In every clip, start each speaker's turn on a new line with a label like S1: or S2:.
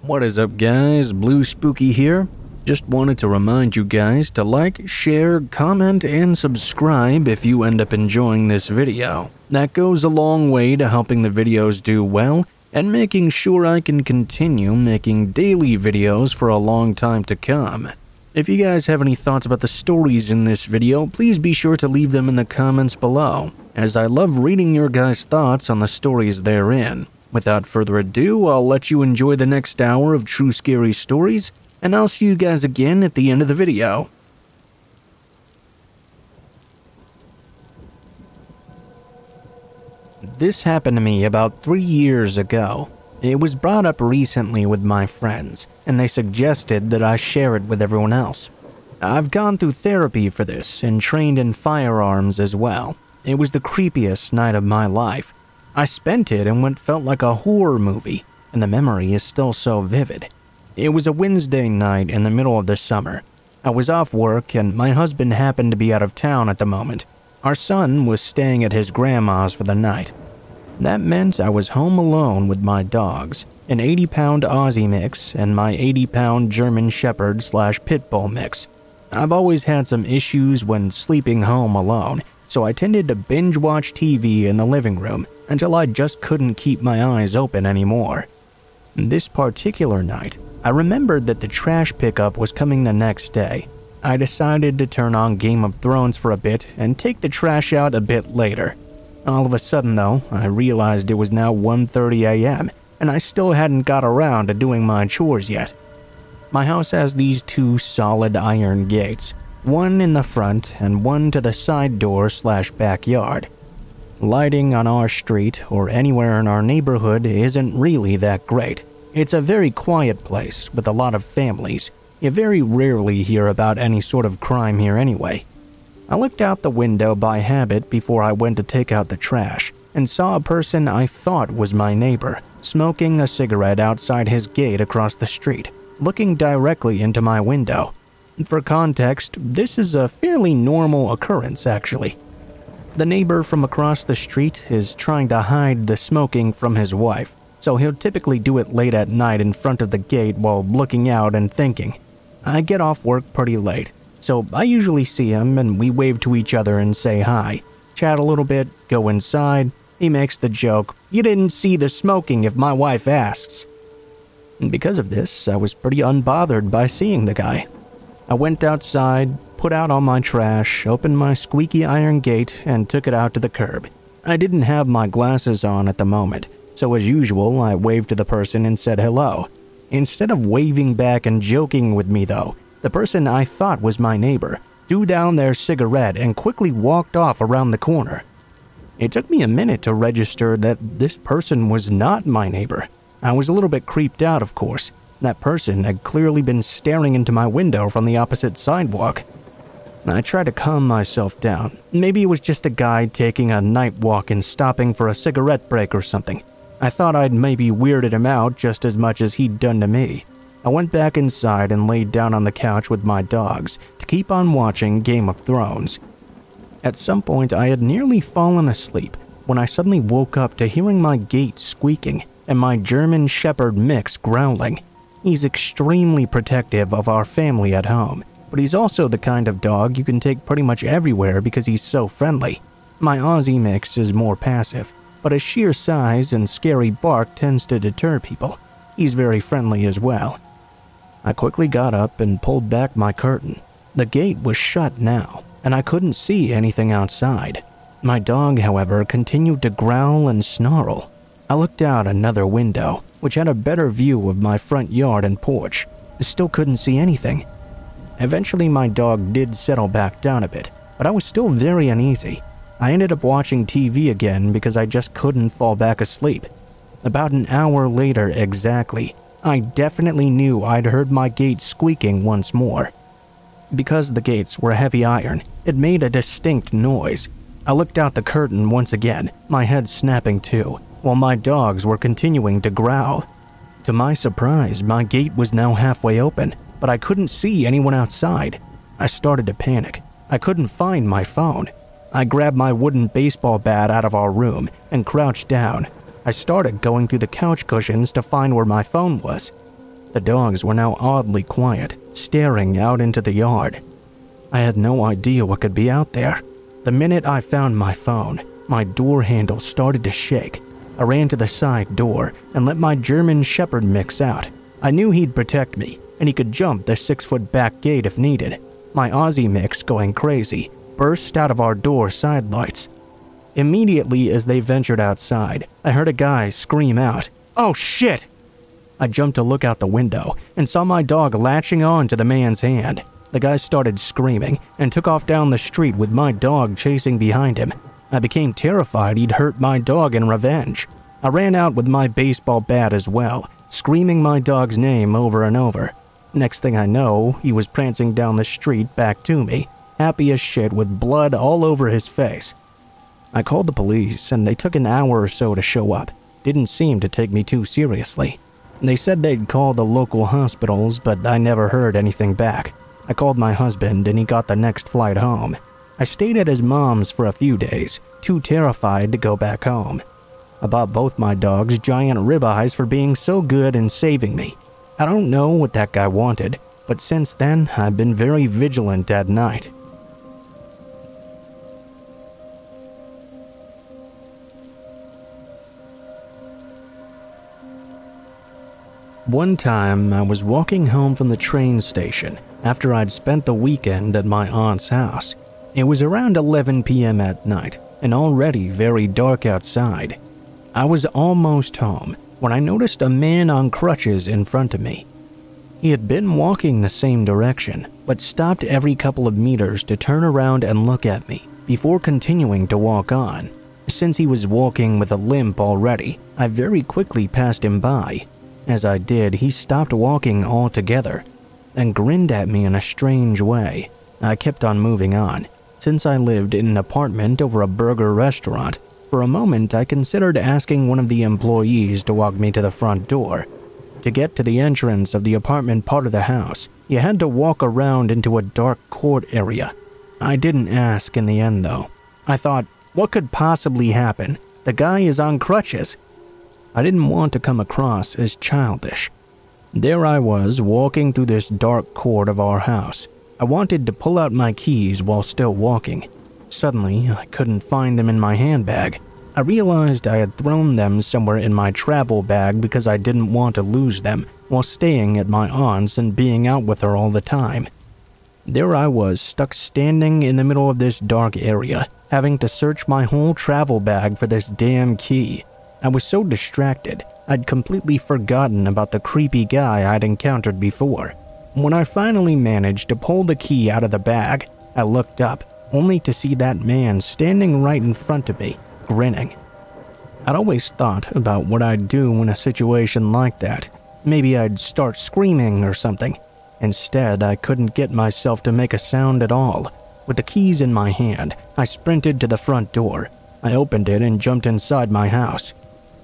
S1: What is up guys, Blue Spooky here. Just wanted to remind you guys to like, share, comment, and subscribe if you end up enjoying this video. That goes a long way to helping the videos do well and making sure I can continue making daily videos for a long time to come. If you guys have any thoughts about the stories in this video, please be sure to leave them in the comments below, as I love reading your guys' thoughts on the stories therein. Without further ado, I'll let you enjoy the next hour of true scary stories, and I'll see you guys again at the end of the video. This happened to me about 3 years ago. It was brought up recently with my friends, and they suggested that I share it with everyone else. I've gone through therapy for this and trained in firearms as well. It was the creepiest night of my life. I spent it in what felt like a horror movie, and the memory is still so vivid. It was a Wednesday night in the middle of the summer. I was off work, and my husband happened to be out of town at the moment. Our son was staying at his grandma's for the night. That meant I was home alone with my dogs, an 80-pound Aussie mix and my 80-pound German Shepherd / Pit Bull mix. I've always had some issues when sleeping home alone, so I tended to binge watch TV in the living room until I just couldn't keep my eyes open anymore. This particular night, I remembered that the trash pickup was coming the next day. I decided to turn on Game of Thrones for a bit and take the trash out a bit later. All of a sudden though, I realized it was now 1:30 a.m. and I still hadn't got around to doing my chores yet. My house has these two solid iron gates, one in the front and one to the side door / backyard. Lighting on our street or anywhere in our neighborhood isn't really that great. It's a very quiet place with a lot of families. You very rarely hear about any sort of crime here anyway. I looked out the window by habit before I went to take out the trash and saw a person I thought was my neighbor smoking a cigarette outside his gate across the street, looking directly into my window. For context, this is a fairly normal occurrence actually. The neighbor from across the street is trying to hide the smoking from his wife, so he'll typically do it late at night in front of the gate while looking out and thinking. I get off work pretty late, so I usually see him and we wave to each other and say hi, chat a little bit, go inside. He makes the joke, "You didn't see the smoking if my wife asks." And because of this, I was pretty unbothered by seeing the guy. I went outside, put out all my trash, opened my squeaky iron gate, and took it out to the curb. I didn't have my glasses on at the moment, so as usual, I waved to the person and said hello. Instead of waving back and joking with me though, the person I thought was my neighbor threw down their cigarette and quickly walked off around the corner. It took me a minute to register that this person was not my neighbor. I was a little bit creeped out, of course. That person had clearly been staring into my window from the opposite sidewalk. I tried to calm myself down. Maybe it was just a guy taking a night walk and stopping for a cigarette break or something. I thought I'd maybe weirded him out just as much as he'd done to me. I went back inside and laid down on the couch with my dogs to keep on watching Game of Thrones. At some point, I had nearly fallen asleep when I suddenly woke up to hearing my gate squeaking and my German Shepherd mix growling. He's extremely protective of our family at home, but he's also the kind of dog you can take pretty much everywhere because he's so friendly. My Aussie mix is more passive, but his sheer size and scary bark tends to deter people. He's very friendly as well. I quickly got up and pulled back my curtain. The gate was shut now, and I couldn't see anything outside. My dog, however, continued to growl and snarl. I looked out another window, which had a better view of my front yard and porch. I still couldn't see anything. Eventually my dog did settle back down a bit, but I was still very uneasy. I ended up watching TV again because I just couldn't fall back asleep. About an hour later exactly, I definitely knew I'd heard my gate squeaking once more. Because the gates were heavy iron, it made a distinct noise. I looked out the curtain once again, my head snapping too, while my dogs were continuing to growl. To my surprise, my gate was now halfway open, but I couldn't see anyone outside. I started to panic. I couldn't find my phone. I grabbed my wooden baseball bat out of our room and crouched down. I started going through the couch cushions to find where my phone was. The dogs were now oddly quiet, staring out into the yard. I had no idea what could be out there. The minute I found my phone, my door handle started to shake. I ran to the side door and let my German Shepherd mix out. I knew he'd protect me, and he could jump the 6-foot back gate if needed. My Aussie mix, going crazy, burst out of our door side lights. Immediately as they ventured outside, I heard a guy scream out, "Oh shit!" I jumped to look out the window and saw my dog latching on to the man's hand. The guy started screaming and took off down the street with my dog chasing behind him. I became terrified he'd hurt my dog in revenge. I ran out with my baseball bat as well, screaming my dog's name over and over. Next thing I know, he was prancing down the street back to me, happy as shit with blood all over his face. I called the police and they took an hour or so to show up. Didn't seem to take me too seriously. They said they'd call the local hospitals, but I never heard anything back. I called my husband and he got the next flight home. I stayed at his mom's for a few days, too terrified to go back home. I bought both my dogs giant ribeyes for being so good and saving me. I don't know what that guy wanted, but since then I've been very vigilant at night. One time, I was walking home from the train station after I'd spent the weekend at my aunt's house. It was around 11 p.m. at night and already very dark outside. I was almost home when I noticed a man on crutches in front of me. He had been walking the same direction, but stopped every couple of meters to turn around and look at me before continuing to walk on. Since he was walking with a limp already, I very quickly passed him by. As I did, he stopped walking altogether and grinned at me in a strange way. I kept on moving on. Since I lived in an apartment over a burger restaurant, for a moment I considered asking one of the employees to walk me to the front door. To get to the entrance of the apartment part of the house, you had to walk around into a dark court area. I didn't ask in the end though. I thought, what could possibly happen? The guy is on crutches. I didn't want to come across as childish. There I was, walking through this dark court of our house. I wanted to pull out my keys while still walking. Suddenly, I couldn't find them in my handbag. I realized I had thrown them somewhere in my travel bag because I didn't want to lose them while staying at my aunt's and being out with her all the time. There I was, stuck standing in the middle of this dark area, having to search my whole travel bag for this damn key. I was so distracted, I'd completely forgotten about the creepy guy I'd encountered before. When I finally managed to pull the key out of the bag, I looked up, only to see that man standing right in front of me, grinning. I'd always thought about what I'd do in a situation like that. Maybe I'd start screaming or something. Instead, I couldn't get myself to make a sound at all. With the keys in my hand, I sprinted to the front door. I opened it and jumped inside my house.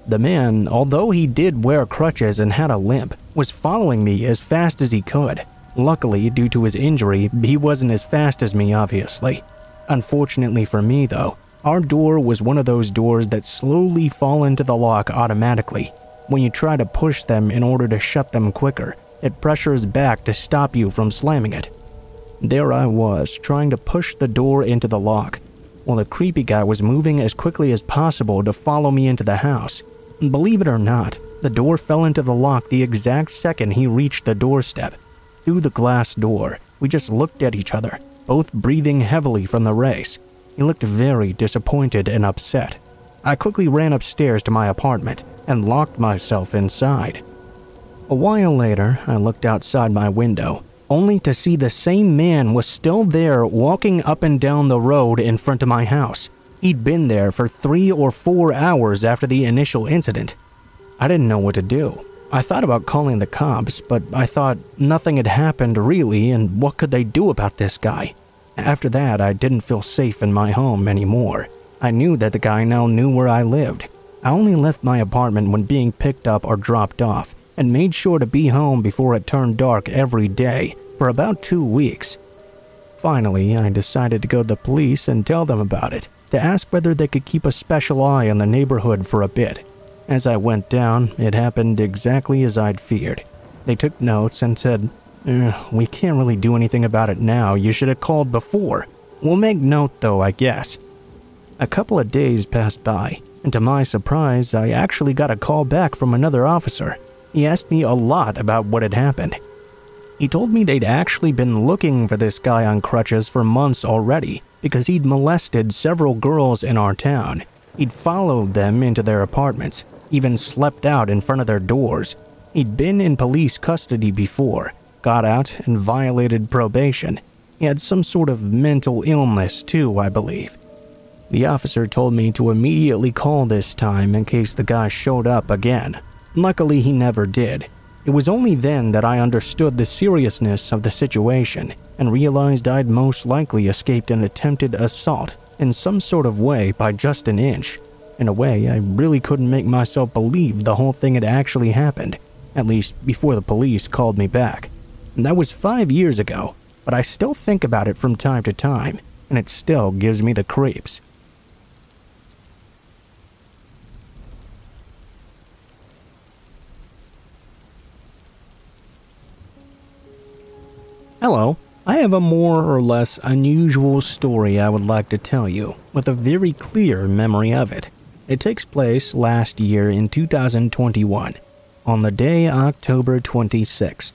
S1: The man, although he did wear crutches and had a limp, was following me as fast as he could. Luckily, due to his injury, he wasn't as fast as me, obviously. Unfortunately for me, though, our door was one of those doors that slowly fall into the lock automatically. When you try to push them in order to shut them quicker, it pressures back to stop you from slamming it. There I was, trying to push the door into the lock, while the creepy guy was moving as quickly as possible to follow me into the house. Believe it or not, the door fell into the lock the exact second he reached the doorstep. Through the glass door, we just looked at each other, both breathing heavily from the race. He looked very disappointed and upset. I quickly ran upstairs to my apartment and locked myself inside. A while later, I looked outside my window, only to see the same man was still there walking up and down the road in front of my house. He'd been there for 3 or 4 hours after the initial incident. I didn't know what to do. I thought about calling the cops, but I thought nothing had happened really, and what could they do about this guy? After that, I didn't feel safe in my home anymore. I knew that the guy now knew where I lived. I only left my apartment when being picked up or dropped off, and made sure to be home before it turned dark every day for about 2 weeks. Finally, I decided to go to the police and tell them about it, to ask whether they could keep a special eye on the neighborhood for a bit. As I went down, it happened exactly as I'd feared. They took notes and said, "We can't really do anything about it now. You should have called before. We'll make note though, I guess." A couple of days passed by, and to my surprise, I actually got a call back from another officer. He asked me a lot about what had happened. He told me they'd actually been looking for this guy on crutches for months already because he'd molested several girls in our town. He'd followed them into their apartments, even slept out in front of their doors. He'd been in police custody before, got out and violated probation. He had some sort of mental illness too, I believe. The officer told me to immediately call this time in case the guy showed up again. Luckily, he never did. It was only then that I understood the seriousness of the situation and realized I'd most likely escaped an attempted assault in some sort of way by just an inch. In a way, I really couldn't make myself believe the whole thing had actually happened, at least before the police called me back. And that was 5 years ago, but I still think about it from time to time, and it still gives me the creeps. Hello, I have a more or less unusual story I would like to tell you, with a very clear memory of it. It takes place last year in 2021, on the day October 26th.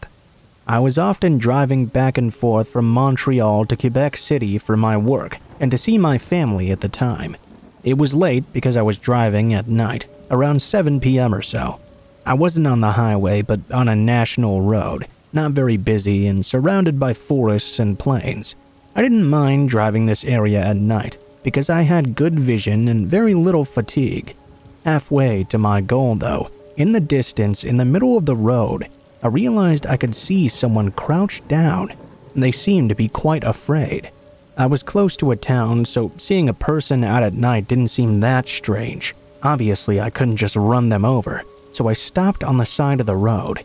S1: I was often driving back and forth from Montreal to Quebec City for my work and to see my family at the time. It was late because I was driving at night, around 7 p.m. or so. I wasn't on the highway, but on a national road, not very busy and surrounded by forests and plains. I didn't mind driving this area at night because I had good vision and very little fatigue. Halfway to my goal though, in the distance in the middle of the road, I realized I could see someone crouched down, and they seemed to be quite afraid. I was close to a town, so seeing a person out at night didn't seem that strange. Obviously, I couldn't just run them over, so I stopped on the side of the road.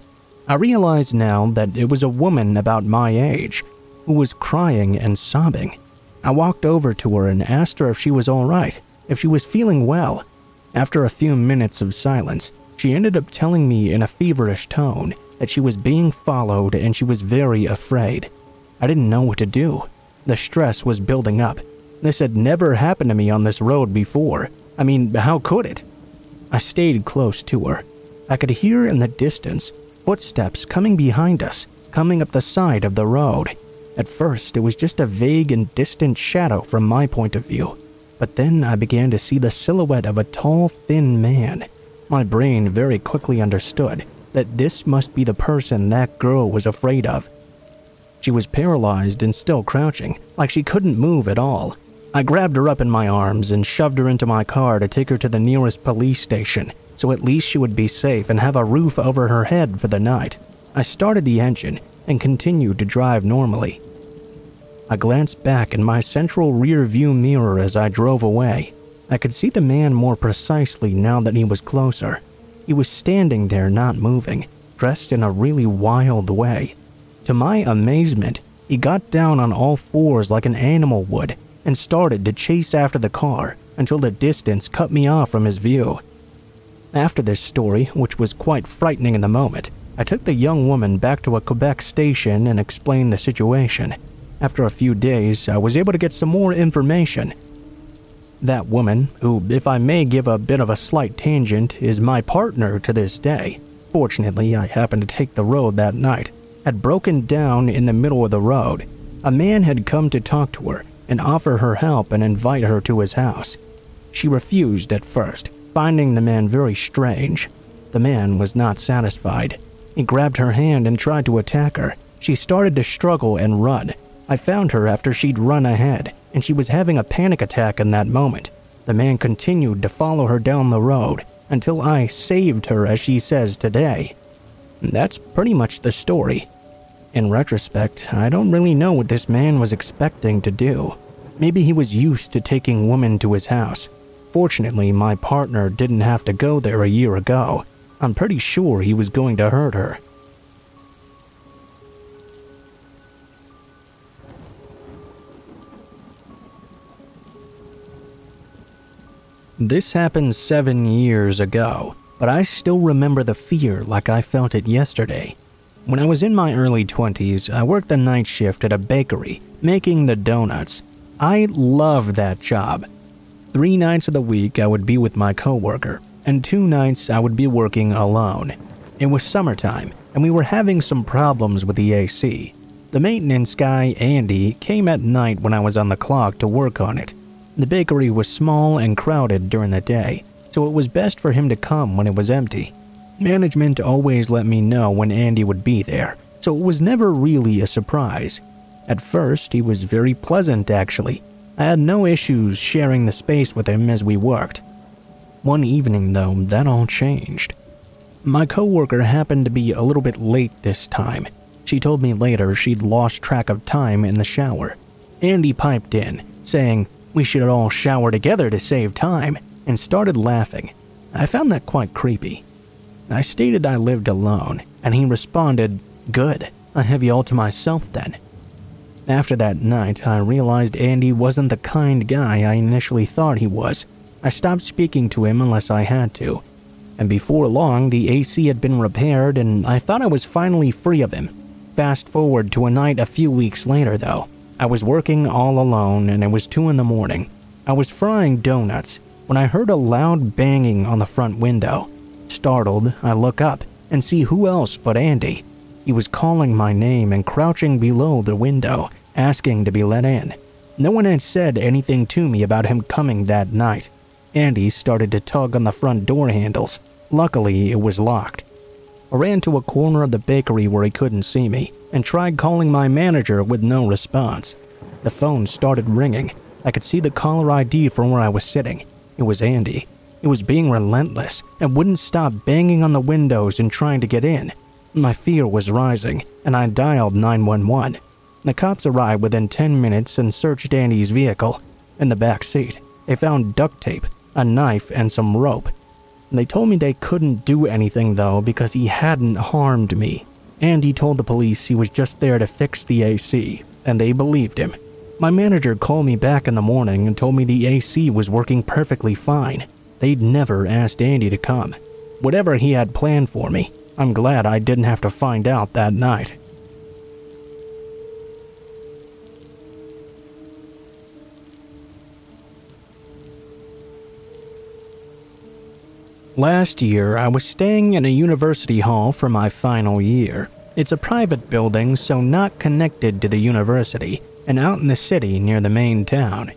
S1: I realized now that it was a woman about my age who was crying and sobbing. I walked over to her and asked her if she was all right, if she was feeling well. After a few minutes of silence, she ended up telling me in a feverish tone that she was being followed and she was very afraid. I didn't know what to do. The stress was building up. This had never happened to me on this road before. I mean, how could it? I stayed close to her. I could hear in the distance footsteps coming behind us, coming up the side of the road. At first, it was just a vague and distant shadow from my point of view, but then I began to see the silhouette of a tall, thin man. My brain very quickly understood that this must be the person that girl was afraid of. She was paralyzed and still crouching, like she couldn't move at all. I grabbed her up in my arms and shoved her into my car to take her to the nearest police station, so at least she would be safe and have a roof over her head for the night. I started the engine and continued to drive normally. I glanced back in my central rear view mirror as I drove away. I could see the man more precisely now that he was closer. He was standing there not moving, dressed in a really wild way. To my amazement, he got down on all fours like an animal would and started to chase after the car until the distance cut me off from his view. After this story, which was quite frightening in the moment, I took the young woman back to a Quebec station and explained the situation. After a few days, I was able to get some more information. That woman, who, if I may give a bit of a slight tangent, is my partner to this day. Fortunately, I happened to take the road that night, had broken down in the middle of the road. A man had come to talk to her and offer her help and invite her to his house. She refused at first, finding the man very strange. The man was not satisfied. He grabbed her hand and tried to attack her. She started to struggle and run. I found her after she'd run ahead, and she was having a panic attack in that moment. The man continued to follow her down the road until I saved her, as she says today. That's pretty much the story. In retrospect, I don't really know what this man was expecting to do. Maybe he was used to taking women to his house. Fortunately, my partner didn't have to go there a year ago. I'm pretty sure he was going to hurt her. This happened 7 years ago, but I still remember the fear like I felt it yesterday. When I was in my early 20s, I worked the night shift at a bakery, making the donuts. I loved that job. 3 nights of the week I would be with my coworker, and 2 nights I would be working alone. It was summertime, and we were having some problems with the AC. The maintenance guy, Andy, came at night when I was on the clock to work on it. The bakery was small and crowded during the day, so it was best for him to come when it was empty. Management always let me know when Andy would be there, so it was never really a surprise. At first, he was very pleasant actually. I had no issues sharing the space with him as we worked. One evening though, that all changed. My coworker happened to be a little bit late this time. She told me later she'd lost track of time in the shower. Andy piped in, saying we should all shower together to save time, and started laughing. I found that quite creepy. I stated I lived alone, and he responded, "Good, I have you all to myself then." After that night, I realized Andy wasn't the kind guy I initially thought he was. I stopped speaking to him unless I had to. And before long, the AC had been repaired, and I thought I was finally free of him. Fast forward to a night a few weeks later, though. I was working all alone, and it was 2 in the morning. I was frying donuts when I heard a loud banging on the front window. Startled, I look up and see who else but Andy. He was calling my name and crouching below the window, asking to be let in. No one had said anything to me about him coming that night. Andy started to tug on the front door handles. Luckily, it was locked. I ran to a corner of the bakery where he couldn't see me and tried calling my manager with no response. The phone started ringing. I could see the caller ID from where I was sitting. It was Andy. He was being relentless and wouldn't stop banging on the windows and trying to get in. My fear was rising, and I dialed 911. The cops arrived within 10 minutes and searched Andy's vehicle. In the back seat, they found duct tape, a knife, and some rope. They told me they couldn't do anything though because he hadn't harmed me. Andy told the police he was just there to fix the AC, and they believed him. My manager called me back in the morning and told me the AC was working perfectly fine. They'd never asked Andy to come. Whatever he had planned for me, I'm glad I didn't have to find out that night. Last year, I was staying in a university hall for my final year. It's a private building, so not connected to the university, and out in the city near the main town.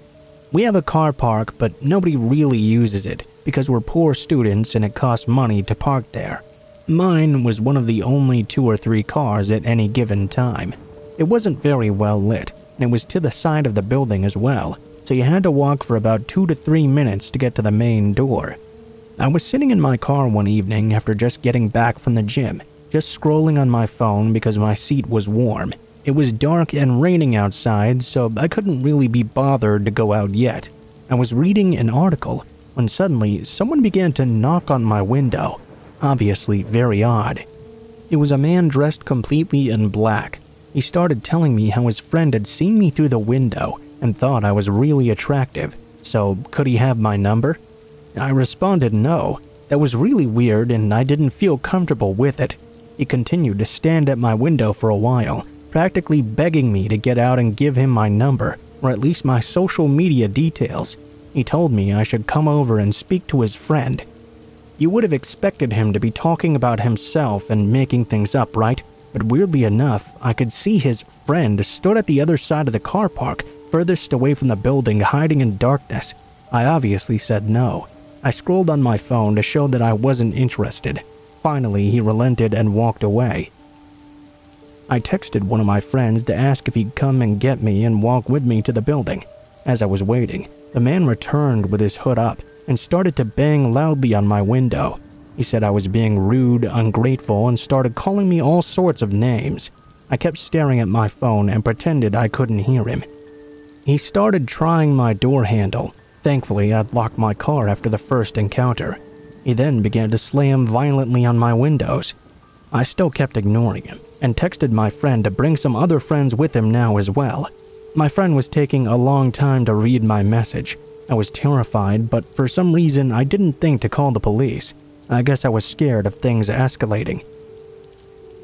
S1: We have a car park, but nobody really uses it because we're poor students and it costs money to park there. Mine was one of the only 2 or 3 cars at any given time. It wasn't very well lit, and it was to the side of the building as well, so you had to walk for about 2 to 3 minutes to get to the main door. I was sitting in my car one evening after just getting back from the gym, just scrolling on my phone because my seat was warm. It was dark and raining outside, so I couldn't really be bothered to go out yet. I was reading an article when suddenly someone began to knock on my window. Obviously very odd. It was a man dressed completely in black. He started telling me how his friend had seen me through the window and thought I was really attractive, so could he have my number? I responded no. That was really weird and I didn't feel comfortable with it. He continued to stand at my window for a while, practically begging me to get out and give him my number, or at least my social media details. He told me I should come over and speak to his friend. You would have expected him to be talking about himself and making things up, right? But weirdly enough, I could see his friend stood at the other side of the car park, furthest away from the building, hiding in darkness. I obviously said no. I scrolled on my phone to show that I wasn't interested. Finally, he relented and walked away. I texted one of my friends to ask if he'd come and get me and walk with me to the building. As I was waiting, the man returned with his hood up and started to bang loudly on my window. He said I was being rude, ungrateful, and started calling me all sorts of names. I kept staring at my phone and pretended I couldn't hear him. He started trying my door handle. Thankfully, I'd locked my car after the first encounter. He then began to slam violently on my windows. I still kept ignoring him and texted my friend to bring some other friends with him now as well. My friend was taking a long time to read my message. I was terrified, but for some reason I didn't think to call the police. I guess I was scared of things escalating.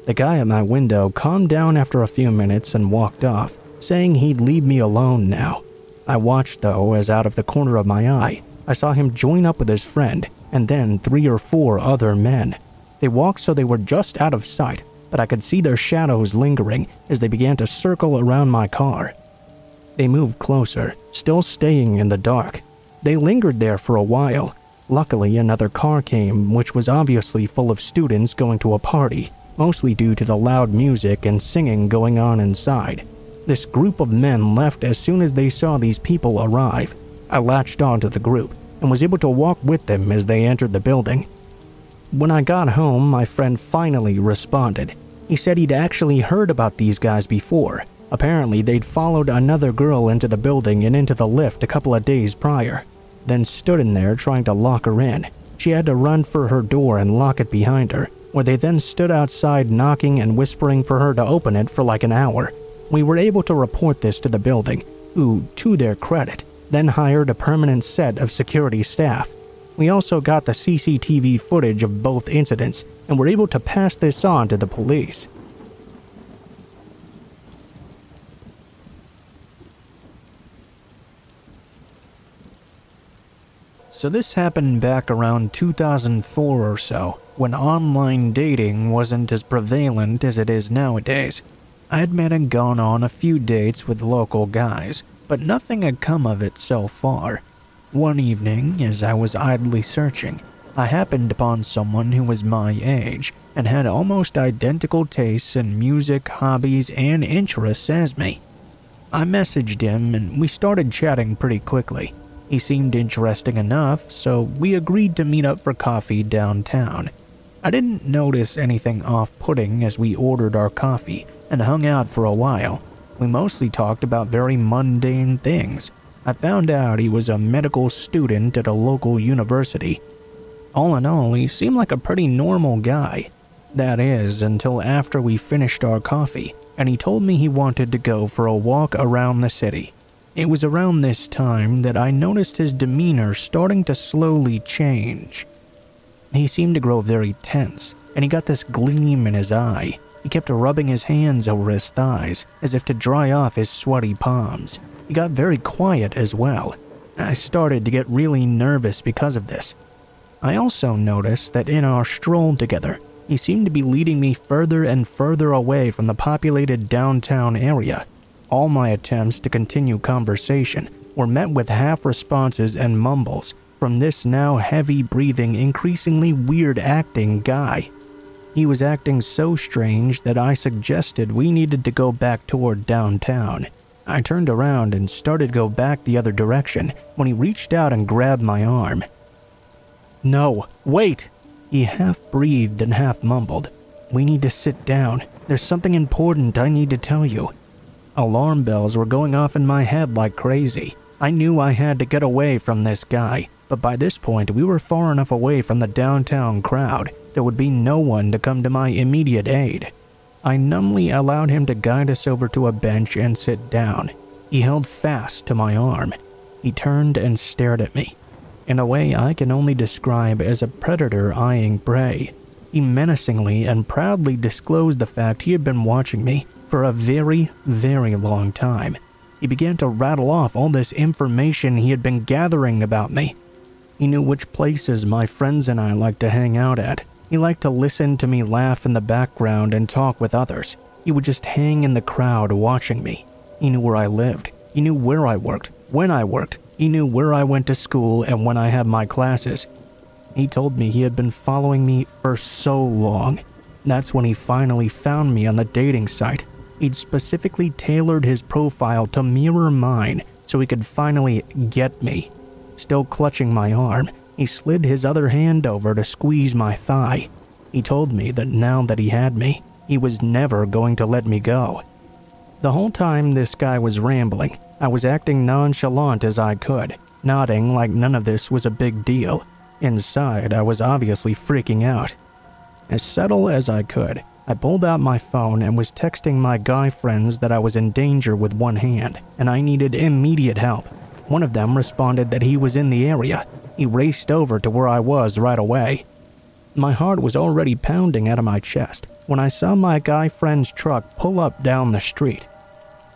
S1: The guy at my window calmed down after a few minutes and walked off, saying he'd leave me alone now. I watched though as out of the corner of my eye, I saw him join up with his friend and then 3 or 4 other men. They walked so they were just out of sight, but I could see their shadows lingering as they began to circle around my car. They moved closer, still staying in the dark. They lingered there for a while. Luckily, another car came, which was obviously full of students going to a party, mostly due to the loud music and singing going on inside. This group of men left as soon as they saw these people arrive. I latched onto the group and was able to walk with them as they entered the building. When I got home, my friend finally responded. He said he'd actually heard about these guys before. Apparently, they'd followed another girl into the building and into the lift a couple of days prior, then stood in there trying to lock her in. She had to run for her door and lock it behind her, where they then stood outside knocking and whispering for her to open it for like an hour. We were able to report this to the building, who, to their credit, then hired a permanent set of security staff. We also got the CCTV footage of both incidents and were able to pass this on to the police. So this happened back around 2004 or so, when online dating wasn't as prevalent as it is nowadays. I had met and gone on a few dates with local guys, but nothing had come of it so far. One evening, as I was idly searching, I happened upon someone who was my age and had almost identical tastes in music, hobbies, and interests as me. I messaged him and we started chatting pretty quickly. He seemed interesting enough, so we agreed to meet up for coffee downtown. I didn't notice anything off-putting as we ordered our coffee and hung out for a while. We mostly talked about very mundane things. I found out he was a medical student at a local university. All in all, he seemed like a pretty normal guy. That is, until after we finished our coffee, and he told me he wanted to go for a walk around the city. It was around this time that I noticed his demeanor starting to slowly change. He seemed to grow very tense, and he got this gleam in his eye. He kept rubbing his hands over his thighs, as if to dry off his sweaty palms. He got very quiet as well. I started to get really nervous because of this. I also noticed that in our stroll together, he seemed to be leading me further and further away from the populated downtown area. All my attempts to continue conversation were met with half responses and mumbles from this now heavy-breathing, increasingly weird-acting guy. He was acting so strange that I suggested we needed to go back toward downtown. I turned around and started to go back the other direction when he reached out and grabbed my arm. "No, wait!" He half breathed and half mumbled. "We need to sit down. There's something important I need to tell you." Alarm bells were going off in my head like crazy. I knew I had to get away from this guy, but by this point we were far enough away from the downtown crowd. There would be no one to come to my immediate aid. I numbly allowed him to guide us over to a bench and sit down. He held fast to my arm. He turned and stared at me, in a way I can only describe as a predator eyeing prey. He menacingly and proudly disclosed the fact he had been watching me for a very, very long time. He began to rattle off all this information he had been gathering about me. He knew which places my friends and I liked to hang out at. He liked to listen to me laugh in the background and talk with others. He would just hang in the crowd watching me. He knew where I lived. He knew where I worked, when I worked. He knew where I went to school and when I had my classes. He told me he had been following me for so long. That's when he finally found me on the dating site. He'd specifically tailored his profile to mirror mine so he could finally get me. Still clutching my arm, he slid his other hand over to squeeze my thigh. He told me that now that he had me, he was never going to let me go. The whole time this guy was rambling, I was acting nonchalant as I could, nodding like none of this was a big deal. Inside, I was obviously freaking out. As subtle as I could, I pulled out my phone and was texting my guy friends that I was in danger with one hand, and I needed immediate help. One of them responded that he was in the area. He raced over to where I was right away. My heart was already pounding out of my chest when I saw my guy friend's truck pull up down the street.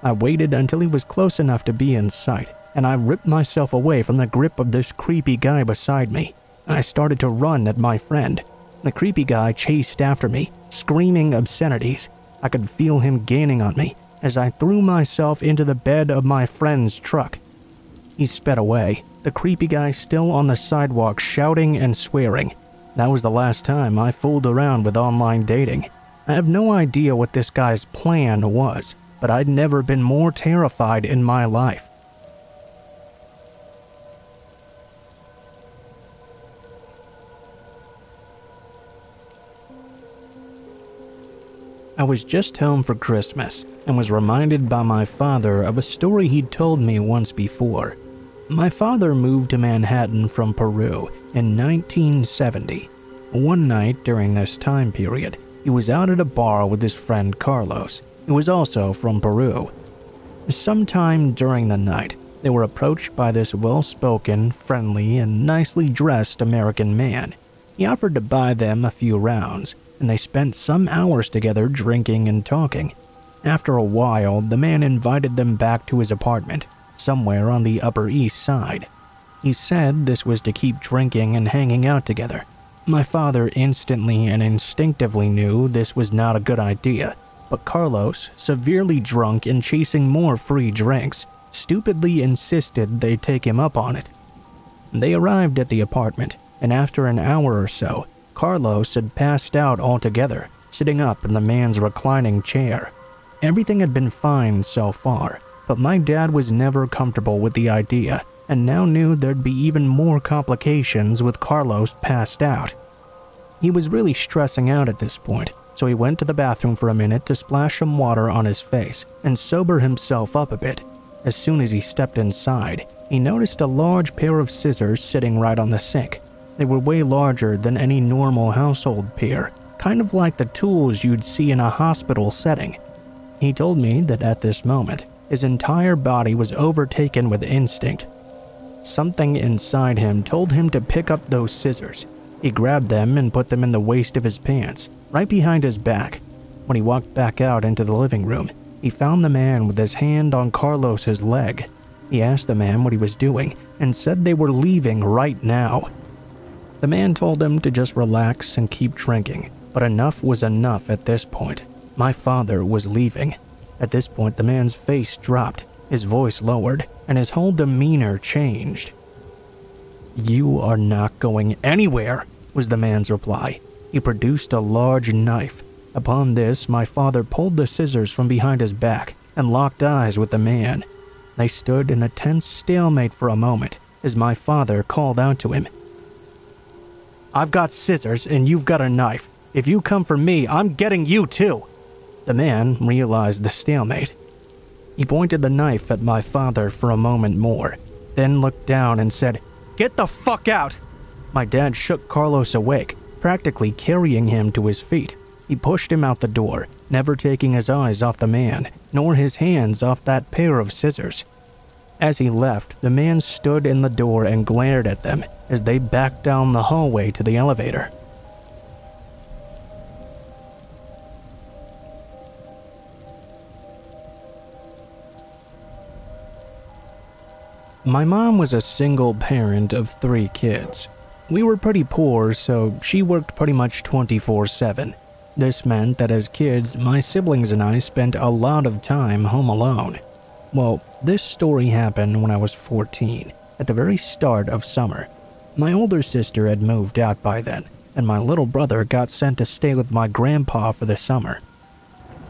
S1: I waited until he was close enough to be in sight, and I ripped myself away from the grip of this creepy guy beside me. I started to run at my friend. The creepy guy chased after me, screaming obscenities. I could feel him gaining on me as I threw myself into the bed of my friend's truck. He sped away, the creepy guy still on the sidewalk shouting and swearing. That was the last time I fooled around with online dating. I have no idea what this guy's plan was, but I'd never been more terrified in my life. I was just home for Christmas and was reminded by my father of a story he'd told me once before. My father moved to Manhattan from Peru in 1970. One night during this time period, he was out at a bar with his friend Carlos, who was also from Peru. Sometime during the night, they were approached by this well-spoken, friendly, and nicely dressed American man. He offered to buy them a few rounds, and they spent some hours together drinking and talking. After a while, the man invited them back to his apartment, somewhere on the Upper East Side. He said this was to keep drinking and hanging out together. My father instantly and instinctively knew this was not a good idea, but Carlos, severely drunk and chasing more free drinks, stupidly insisted they take him up on it. They arrived at the apartment, and after an hour or so, Carlos had passed out altogether, sitting up in the man's reclining chair. Everything had been fine so far, but my dad was never comfortable with the idea, and now knew there'd be even more complications with Carlos passed out. He was really stressing out at this point, so he went to the bathroom for a minute to splash some water on his face and sober himself up a bit. As soon as he stepped inside, he noticed a large pair of scissors sitting right on the sink. They were way larger than any normal household pair, kind of like the tools you'd see in a hospital setting. He told me that at this moment, his entire body was overtaken with instinct. Something inside him told him to pick up those scissors. He grabbed them and put them in the waist of his pants, right behind his back. When he walked back out into the living room, he found the man with his hand on Carlos's leg. He asked the man what he was doing and said they were leaving right now. The man told him to just relax and keep drinking, but enough was enough at this point. My father was leaving. At this point, the man's face dropped, his voice lowered, and his whole demeanor changed. "You are not going anywhere," was the man's reply. He produced a large knife. Upon this, my father pulled the scissors from behind his back and locked eyes with the man. They stood in a tense stalemate for a moment as my father called out to him, "I've got scissors and you've got a knife. If you come for me, I'm getting you too." The man realized the stalemate. He pointed the knife at my father for a moment more, then looked down and said, "Get the fuck out!" My dad shook Carlos awake, practically carrying him to his feet. He pushed him out the door, never taking his eyes off the man, nor his hands off that pair of scissors. As he left, the man stood in the door and glared at them as they backed down the hallway to the elevator. My mom was a single parent of 3 kids. We were pretty poor, so she worked pretty much 24/7. This meant that as kids, my siblings and I spent a lot of time home alone. Well, this story happened when I was 14, at the very start of summer. My older sister had moved out by then, and my little brother got sent to stay with my grandpa for the summer.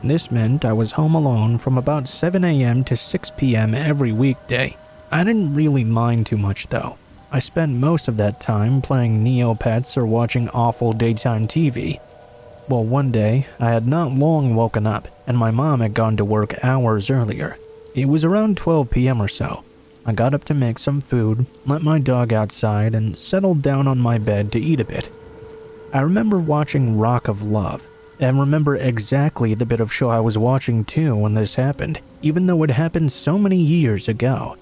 S1: This meant I was home alone from about 7 a.m. to 6 p.m. every weekday. I didn't really mind too much though. I spent most of that time playing Neopets or watching awful daytime TV. Well, one day, I had not long woken up, and my mom had gone to work hours earlier. It was around 12 p.m. or so. I got up to make some food, let my dog outside, and settled down on my bed to eat a bit. I remember watching Rock of Love, and remember exactly the bit of show I was watching too when this happened, even though it happened so many years ago.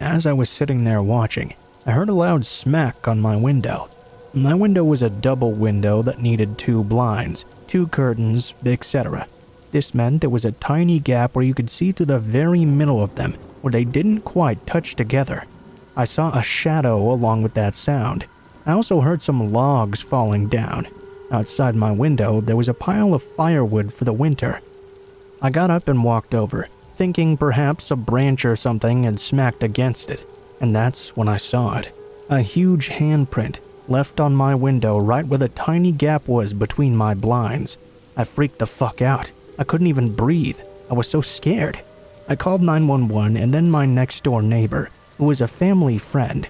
S1: As I was sitting there watching, I heard a loud smack on my window. My window was a double window that needed 2 blinds, 2 curtains, etc. This meant there was a tiny gap where you could see through the very middle of them, where they didn't quite touch together. I saw a shadow along with that sound. I also heard some logs falling down. Outside my window, there was a pile of firewood for the winter. I got up and walked over, thinking perhaps a branch or something had smacked against it, and that's when I saw it. A huge handprint left on my window right where the tiny gap was between my blinds. I freaked the fuck out. I couldn't even breathe. I was so scared. I called 911 and then my next door neighbor, who was a family friend.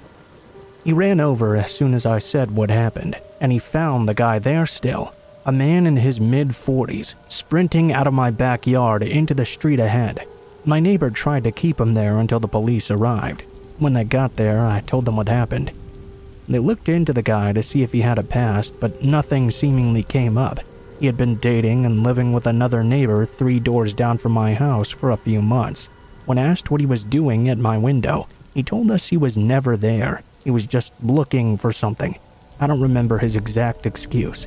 S1: He ran over as soon as I said what happened, and he found the guy there still, a man in his mid-40s, sprinting out of my backyard into the street ahead. My neighbor tried to keep him there until the police arrived. When they got there, I told them what happened. They looked into the guy to see if he had a past, but nothing seemingly came up. He had been dating and living with another neighbor 3 doors down from my house for a few months. When asked what he was doing at my window, he told us he was never there. He was just looking for something. I don't remember his exact excuse.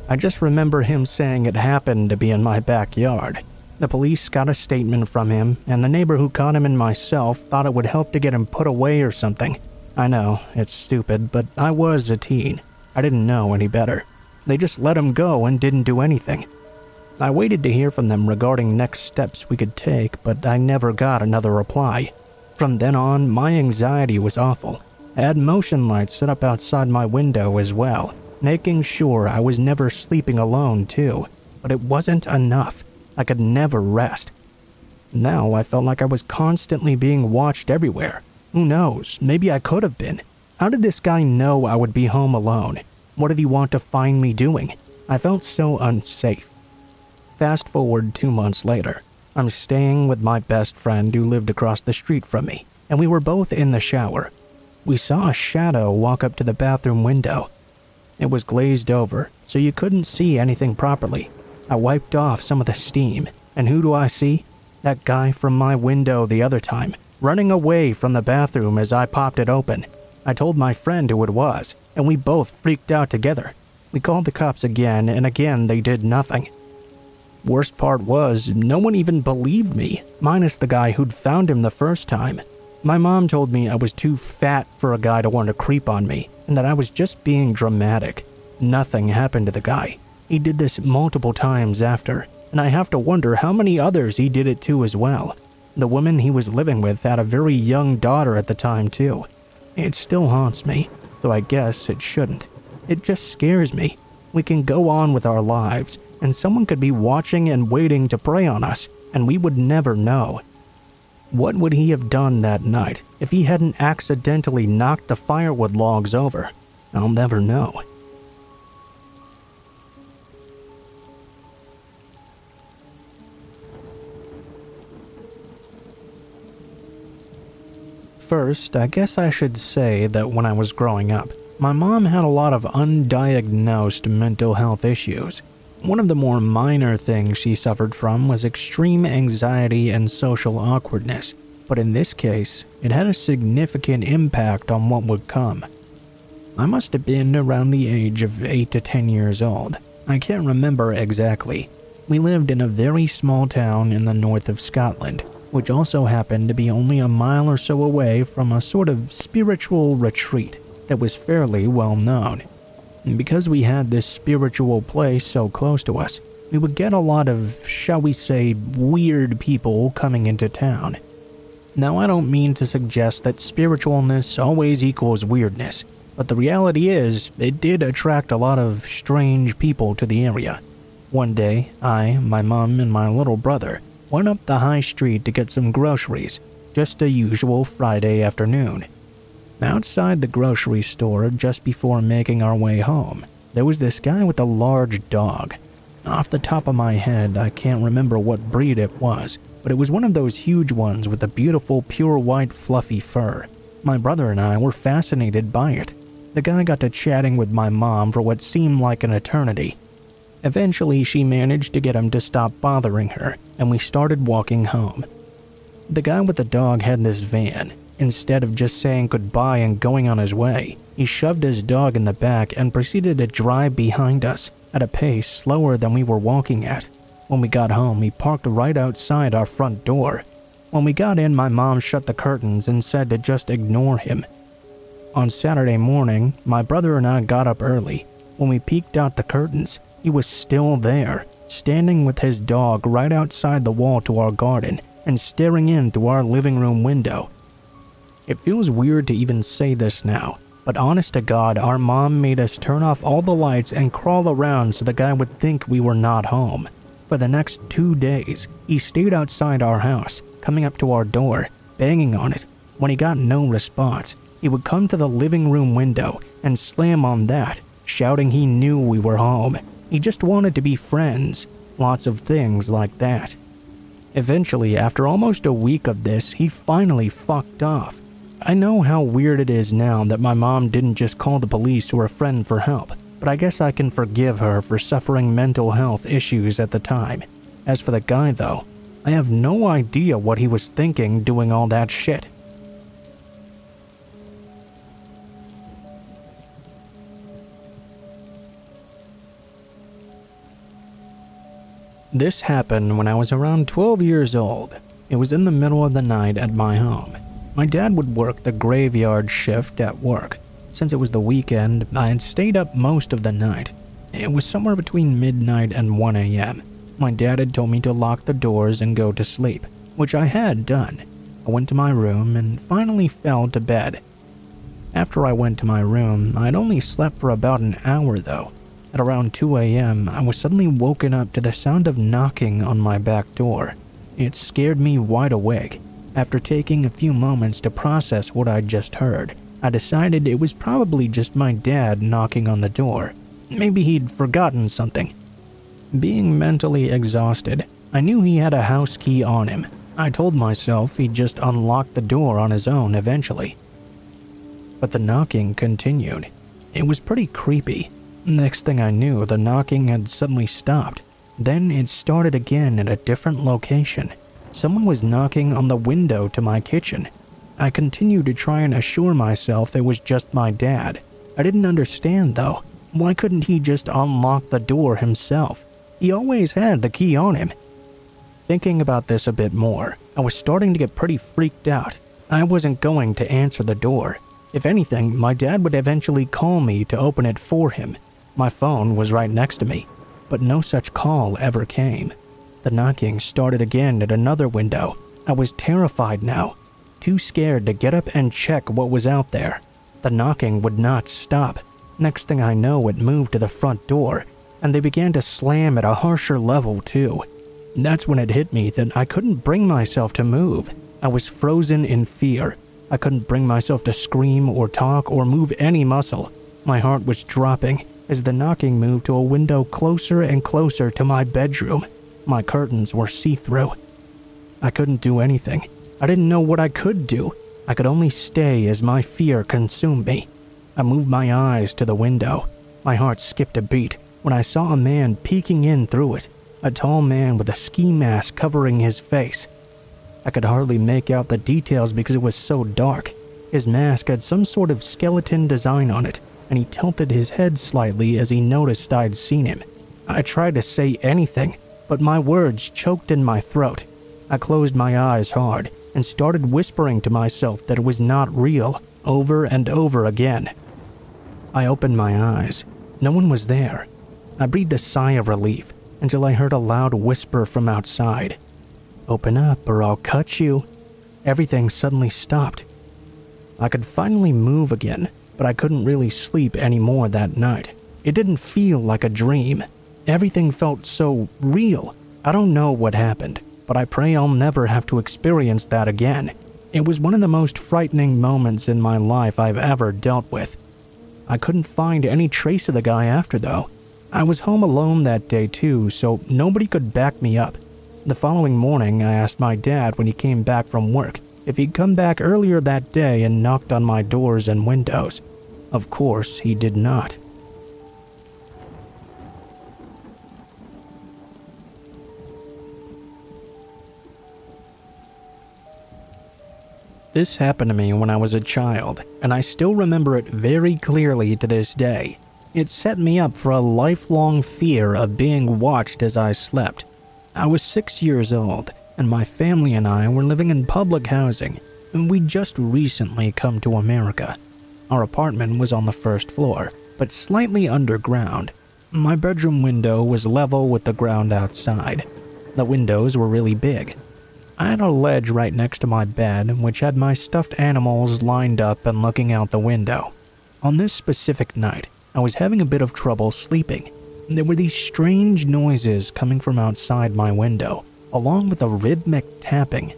S1: I just remember him saying it happened to be in my backyard. The police got a statement from him, and the neighbor who caught him and myself thought it would help to get him put away or something. I know, it's stupid, but I was a teen. I didn't know any better. They just let him go and didn't do anything. I waited to hear from them regarding next steps we could take, but I never got another reply. From then on, my anxiety was awful. I had motion lights set up outside my window as well, making sure I was never sleeping alone too. But it wasn't enough. I could never rest. Now I felt like I was constantly being watched everywhere. Who knows, maybe I could have been. How did this guy know I would be home alone? What did he want to find me doing? I felt so unsafe. Fast forward 2 months later. I'm staying with my best friend who lived across the street from me, and we were both in the shower. We saw a shadow walk up to the bathroom window. It was glazed over, so you couldn't see anything properly. I wiped off some of the steam, and who do I see? That guy from my window the other time, running away from the bathroom as I popped it open. I told my friend who it was, and we both freaked out together. We called the cops again, and again they did nothing. Worst part was, no one even believed me, minus the guy who'd found him the first time. My mom told me I was too fat for a guy to want to creep on me, and that I was just being dramatic. Nothing happened to the guy. He did this multiple times after, and I have to wonder how many others he did it to as well. The woman he was living with had a very young daughter at the time too. It still haunts me, though I guess it shouldn't. It just scares me. We can go on with our lives, and someone could be watching and waiting to prey on us, and we would never know. What would he have done that night if he hadn't accidentally knocked the firewood logs over? I'll never know. First, I guess I should say that when I was growing up, my mom had a lot of undiagnosed mental health issues. One of the more minor things she suffered from was extreme anxiety and social awkwardness, but in this case, it had a significant impact on what would come. I must have been around the age of 8 to 10 years old. I can't remember exactly. We lived in a very small town in the north of Scotland, which also happened to be only a mile or so away from a sort of spiritual retreat that was fairly well known. And because we had this spiritual place so close to us, we would get a lot of, shall we say, weird people coming into town. Now, I don't mean to suggest that spiritualness always equals weirdness, but the reality is, it did attract a lot of strange people to the area. One day, I, my mom, and my little brother went up the high street to get some groceries, just a usual Friday afternoon. Outside the grocery store, just before making our way home, there was this guy with a large dog. Off the top of my head, I can't remember what breed it was, but it was one of those huge ones with the beautiful pure white fluffy fur. My brother and I were fascinated by it. The guy got to chatting with my mom for what seemed like an eternity. Eventually, she managed to get him to stop bothering her, and we started walking home. The guy with the dog had this van, Instead of just saying goodbye and going on his way, he shoved his dog in the back and proceeded to drive behind us at a pace slower than we were walking at. When we got home, he parked right outside our front door. When we got in, my mom shut the curtains and said to just ignore him. On Saturday morning, my brother and I got up early. When we peeked out the curtains, he was still there, standing with his dog right outside the wall to our garden and staring in through our living room window. It feels weird to even say this now, but honest to God, our mom made us turn off all the lights and crawl around so the guy would think we were not home. For the next 2 days, he stayed outside our house, coming up to our door, banging on it. When he got no response, he would come to the living room window and slam on that, shouting he knew we were home. He just wanted to be friends. Lots of things like that. Eventually, after almost a week of this, he finally fucked off. I know how weird it is now that my mom didn't just call the police or a friend for help, but I guess I can forgive her for suffering mental health issues at the time. As for the guy though, I have no idea what he was thinking doing all that shit. This happened when I was around 12 years old. It was in the middle of the night at my home. My dad would work the graveyard shift at work. Since it was the weekend, I had stayed up most of the night. It was somewhere between midnight and 1 a.m. My dad had told me to lock the doors and go to sleep, which I had done. I went to my room and finally fell to bed. After I went to my room, I'd only slept for about an hour though. At around 2 a.m., I was suddenly woken up to the sound of knocking on my back door. It scared me wide awake. After taking a few moments to process what I'd just heard, I decided it was probably just my dad knocking on the door. Maybe he'd forgotten something. Being mentally exhausted, I knew he had a house key on him. I told myself he'd just unlock the door on his own eventually. But the knocking continued. It was pretty creepy. Next thing I knew, the knocking had suddenly stopped. Then it started again at a different location. Someone was knocking on the window to my kitchen. I continued to try and assure myself it was just my dad. I didn't understand though. Why couldn't he just unlock the door himself? He always had the key on him. Thinking about this a bit more, I was starting to get pretty freaked out. I wasn't going to answer the door. If anything, my dad would eventually call me to open it for him. My phone was right next to me, but no such call ever came. The knocking started again at another window. I was terrified now, too scared to get up and check what was out there. The knocking would not stop. Next thing I know, it moved to the front door, and they began to slam at a harsher level too. That's when it hit me that I couldn't bring myself to move. I was frozen in fear. I couldn't bring myself to scream or talk or move any muscle. My heart was dropping as the knocking moved to a window closer and closer to my bedroom. My curtains were see-through. I couldn't do anything. I didn't know what I could do. I could only stay as my fear consumed me. I moved my eyes to the window. My heart skipped a beat when I saw a man peeking in through it. A tall man with a ski mask covering his face. I could hardly make out the details because it was so dark. His mask had some sort of skeleton design on it, and he tilted his head slightly as he noticed I'd seen him. I tried to say anything, but my words choked in my throat. I closed my eyes hard and started whispering to myself that it was not real, over and over again. I opened my eyes. No one was there. I breathed a sigh of relief until I heard a loud whisper from outside. "Open up or I'll cut you." Everything suddenly stopped. I could finally move again, but I couldn't really sleep anymore that night. It didn't feel like a dream. Everything felt so real. I don't know what happened, but I pray I'll never have to experience that again. It was one of the most frightening moments in my life I've ever dealt with. I couldn't find any trace of the guy after though. I was home alone that day too, so nobody could back me up. The following morning, I asked my dad when he came back from work if he'd come back earlier that day and knocked on my doors and windows. Of course, he did not. This happened to me when I was a child, and I still remember it very clearly to this day. It set me up for a lifelong fear of being watched as I slept. I was 6 years old, and my family and I were living in public housing, and we'd just recently come to America. Our apartment was on the first floor, but slightly underground. My bedroom window was level with the ground outside. The windows were really big. I had a ledge right next to my bed, which had my stuffed animals lined up and looking out the window. On this specific night, I was having a bit of trouble sleeping. There were these strange noises coming from outside my window, along with a rhythmic tapping.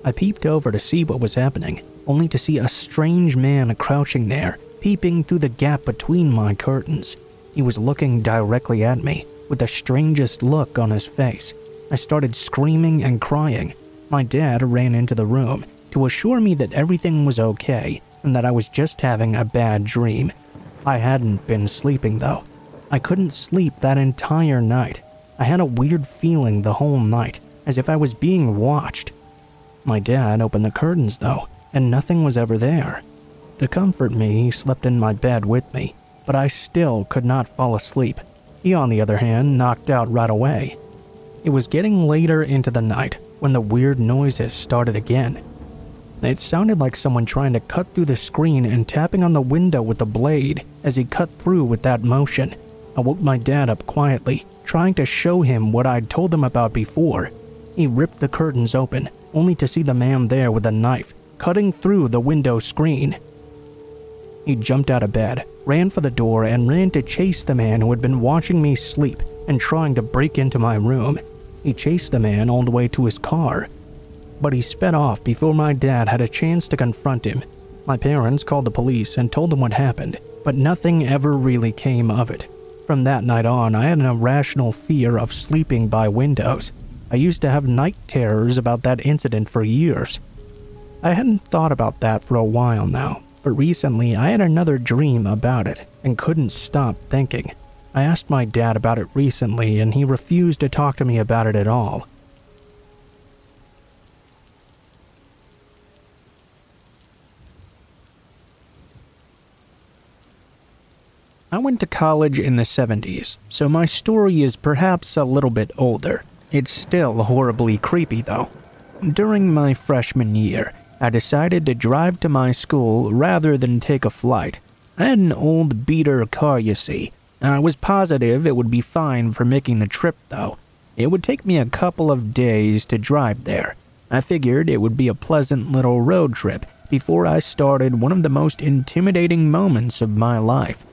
S1: I peeped over to see what was happening, only to see a strange man crouching there, peeping through the gap between my curtains. He was looking directly at me, with the strangest look on his face. I started screaming and crying. My dad ran into the room to assure me that everything was okay and that I was just having a bad dream. I hadn't been sleeping though. I couldn't sleep that entire night. I had a weird feeling the whole night, as if I was being watched. My dad opened the curtains though, and nothing was ever there. To comfort me, he slept in my bed with me, but I still could not fall asleep. He, on the other hand, knocked out right away. It was getting later into the night when the weird noises started again. It sounded like someone trying to cut through the screen and tapping on the window with a blade as he cut through with that motion. I woke my dad up quietly, trying to show him what I'd told him about before. He ripped the curtains open, only to see the man there with a knife, cutting through the window screen. He jumped out of bed, ran for the door, and ran to chase the man who had been watching me sleep and trying to break into my room. He chased the man all the way to his car, but he sped off before my dad had a chance to confront him. My parents called the police and told them what happened, but nothing ever really came of it. From that night on, I had an irrational fear of sleeping by windows. I used to have night terrors about that incident for years. I hadn't thought about that for a while now, but recently I had another dream about it and couldn't stop thinking. I asked my dad about it recently, and he refused to talk to me about it at all. I went to college in the 70s, so my story is perhaps a little bit older. It's still horribly creepy though. During my freshman year, I decided to drive to my school rather than take a flight. I had an old beater car, you see. I was positive it would be fine for making the trip though. It would take me a couple of days to drive there. I figured it would be a pleasant little road trip before I started one of the most intimidating moments of my life.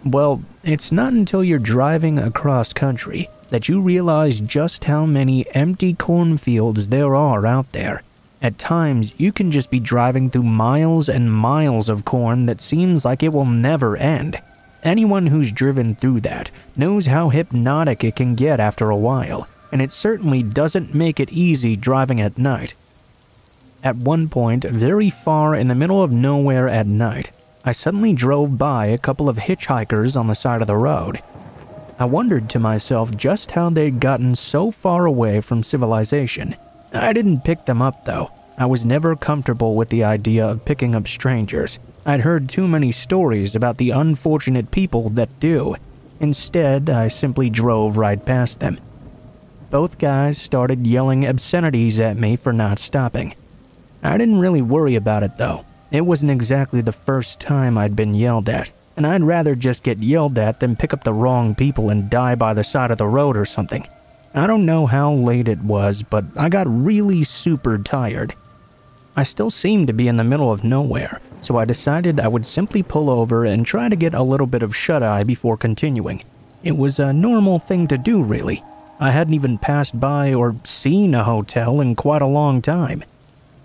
S1: Well, it's not until you're driving across country that you realize just how many empty cornfields there are out there. At times, you can just be driving through miles and miles of corn that seems like it will never end. Anyone who's driven through that knows how hypnotic it can get after a while, and it certainly doesn't make it easy driving at night. At one point, very far in the middle of nowhere at night, I suddenly drove by a couple of hitchhikers on the side of the road. I wondered to myself just how they'd gotten so far away from civilization. I didn't pick them up though. I was never comfortable with the idea of picking up strangers. I'd heard too many stories about the unfortunate people that do. Instead, I simply drove right past them. Both guys started yelling obscenities at me for not stopping. I didn't really worry about it though. It wasn't exactly the first time I'd been yelled at, and I'd rather just get yelled at than pick up the wrong people and die by the side of the road or something. I don't know how late it was, but I got really super tired. I still seemed to be in the middle of nowhere, so I decided I would simply pull over and try to get a little bit of shut-eye before continuing. It was a normal thing to do, really. I hadn't even passed by or seen a hotel in quite a long time.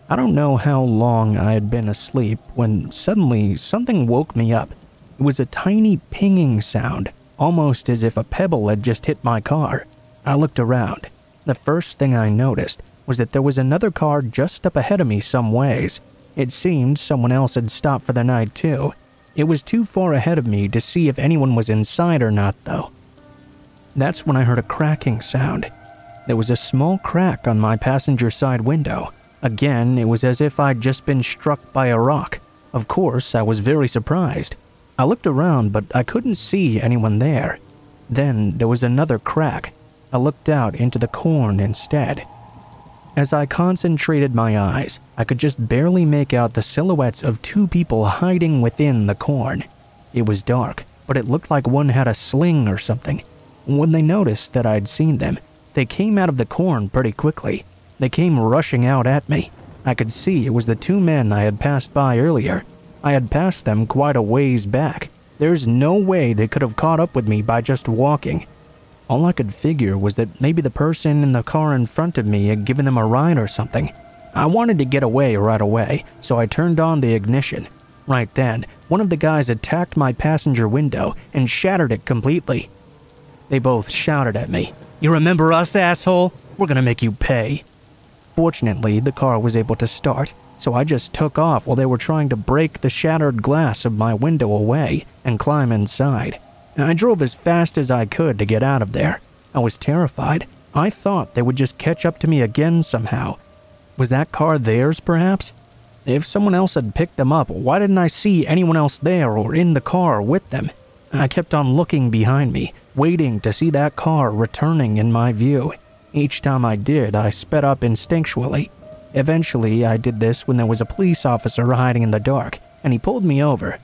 S1: I don't know how long I had been asleep when suddenly something woke me up. It was a tiny pinging sound, almost as if a pebble had just hit my car. I looked around. The first thing I noticed was that there was another car just up ahead of me some ways. It seemed someone else had stopped for the night too. It was too far ahead of me to see if anyone was inside or not though. That's when I heard a cracking sound. There was a small crack on my passenger side window. Again, it was as if I'd just been struck by a rock. Of course, I was very surprised. I looked around, but I couldn't see anyone there. Then there was another crack. I looked out into the corn instead. As I concentrated my eyes, I could just barely make out the silhouettes of two people hiding within the corn. It was dark, but it looked like one had a sling or something. When they noticed that I'd seen them, they came out of the corn pretty quickly. They came rushing out at me. I could see it was the two men I had passed by earlier. I had passed them quite a ways back. There's no way they could have caught up with me by just walking. All I could figure was that maybe the person in the car in front of me had given them a ride or something. I wanted to get away right away, so I turned on the ignition. Right then, one of the guys attacked my passenger window and shattered it completely. They both shouted at me, "You remember us, asshole? We're gonna make you pay." Fortunately, the car was able to start, so I just took off while they were trying to break the shattered glass of my window away and climb inside. I drove as fast as I could to get out of there. I was terrified. I thought they would just catch up to me again somehow. Was that car theirs, perhaps? If someone else had picked them up, why didn't I see anyone else there or in the car with them? I kept on looking behind me, waiting to see that car returning in my view. Each time I did, I sped up instinctually. Eventually, I did this when there was a police officer hiding in the dark, and he pulled me over.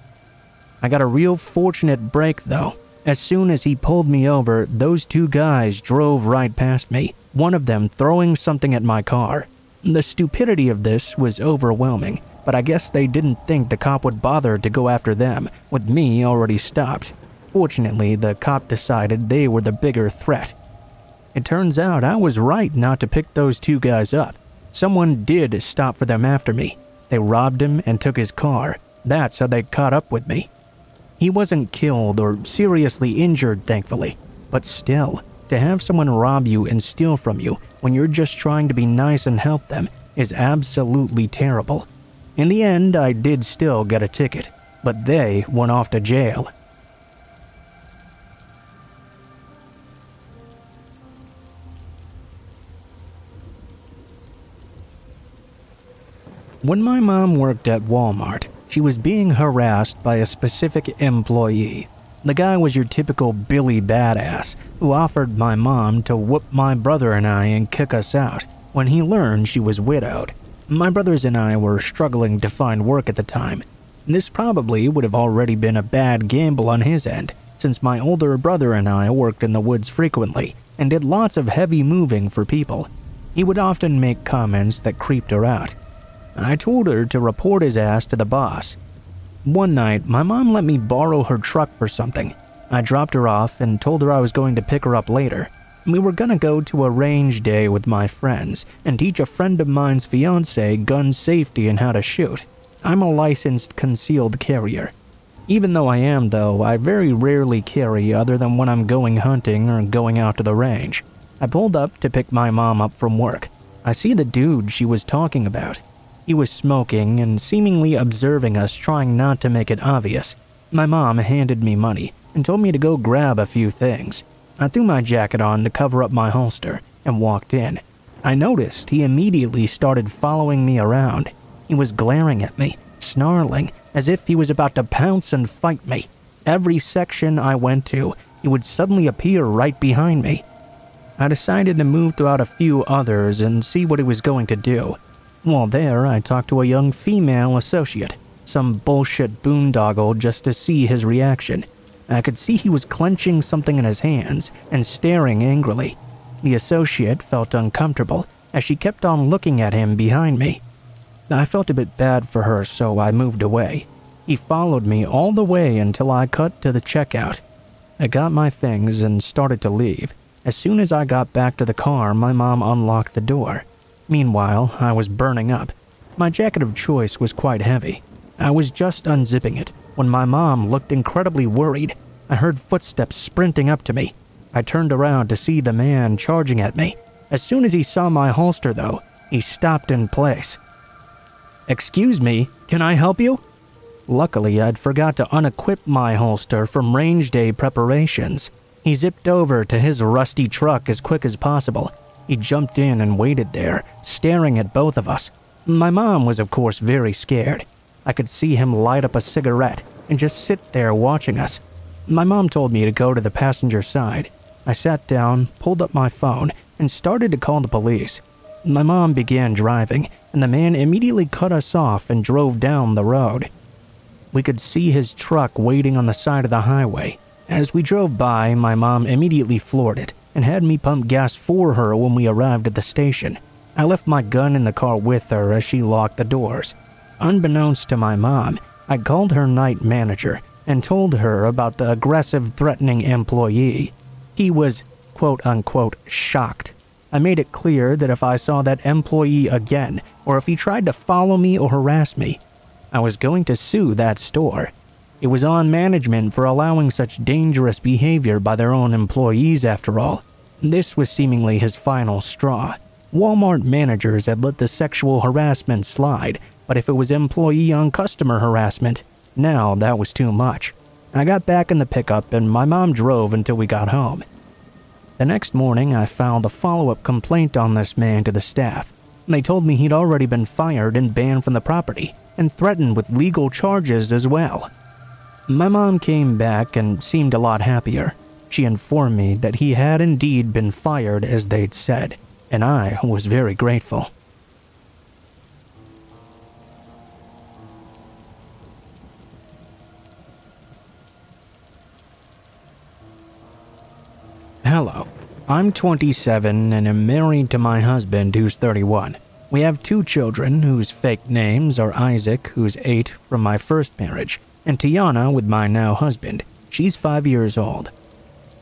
S1: I got a real fortunate break, though. As soon as he pulled me over, those two guys drove right past me, one of them throwing something at my car. The stupidity of this was overwhelming, but I guess they didn't think the cop would bother to go after them, with me already stopped. Fortunately, the cop decided they were the bigger threat. It turns out I was right not to pick those two guys up. Someone did stop for them after me. They robbed him and took his car. That's how they caught up with me. He wasn't killed or seriously injured, thankfully. But still, to have someone rob you and steal from you when you're just trying to be nice and help them is absolutely terrible. In the end, I did still get a ticket, but they went off to jail. When my mom worked at Walmart, she was being harassed by a specific employee. The guy was your typical Billy Badass who offered my mom to whoop my brother and I and kick us out when he learned she was widowed. My brothers and I were struggling to find work at the time. This probably would have already been a bad gamble on his end, since my older brother and I worked in the woods frequently and did lots of heavy moving for people. He would often make comments that creeped her out. I told her to report his ass to the boss. One night, my mom let me borrow her truck for something. I dropped her off and told her I was going to pick her up later. We were gonna go to a range day with my friends and teach a friend of mine's fiance gun safety and how to shoot. I'm a licensed concealed carrier. Even though I am, though, I very rarely carry other than when I'm going hunting or going out to the range. I pulled up to pick my mom up from work. I see the dude she was talking about. He was smoking and seemingly observing us, trying not to make it obvious. My mom handed me money and told me to go grab a few things. I threw my jacket on to cover up my holster and walked in. I noticed he immediately started following me around. He was glaring at me, snarling, as if he was about to pounce and fight me. Every section I went to, he would suddenly appear right behind me. I decided to move throughout a few others and see what he was going to do. While there, I talked to a young female associate, some bullshit boondoggle, just to see his reaction. I could see he was clenching something in his hands and staring angrily. The associate felt uncomfortable as she kept on looking at him behind me. I felt a bit bad for her, so I moved away. He followed me all the way until I cut to the checkout. I got my things and started to leave. As soon as I got back to the car, my mom unlocked the door. Meanwhile, I was burning up. My jacket of choice was quite heavy. I was just unzipping it when my mom looked incredibly worried. I heard footsteps sprinting up to me. I turned around to see the man charging at me. As soon as he saw my holster, though, he stopped in place. "Excuse me, can I help you?" Luckily, I'd forgot to unequip my holster from range day preparations. He zipped over to his rusty truck as quick as possible. He jumped in and waited there, staring at both of us. My mom was of course very scared. I could see him light up a cigarette and just sit there watching us. My mom told me to go to the passenger side. I sat down, pulled up my phone, and started to call the police. My mom began driving, and the man immediately cut us off and drove down the road. We could see his truck waiting on the side of the highway. As we drove by, my mom immediately floored it and had me pump gas for her when we arrived at the station. I left my gun in the car with her as she locked the doors. Unbeknownst to my mom, I called her night manager and told her about the aggressive, threatening employee. He was, quote-unquote, shocked. I made it clear that if I saw that employee again, or if he tried to follow me or harass me, I was going to sue that store. It was on management for allowing such dangerous behavior by their own employees after all. This was seemingly his final straw. Walmart managers had let the sexual harassment slide, but if it was employee-on-customer harassment, now that was too much. I got back in the pickup and my mom drove until we got home. The next morning, I filed a follow-up complaint on this man to the staff. They told me he'd already been fired and banned from the property, and threatened with legal charges as well. My mom came back and seemed a lot happier. She informed me that he had indeed been fired as they'd said, and I was very grateful. Hello, I'm 27 and am married to my husband who's 31. We have 2 children whose fake names are Isaac, who's 8 from my first marriage, and Tiana with my now husband. She's 5 years old.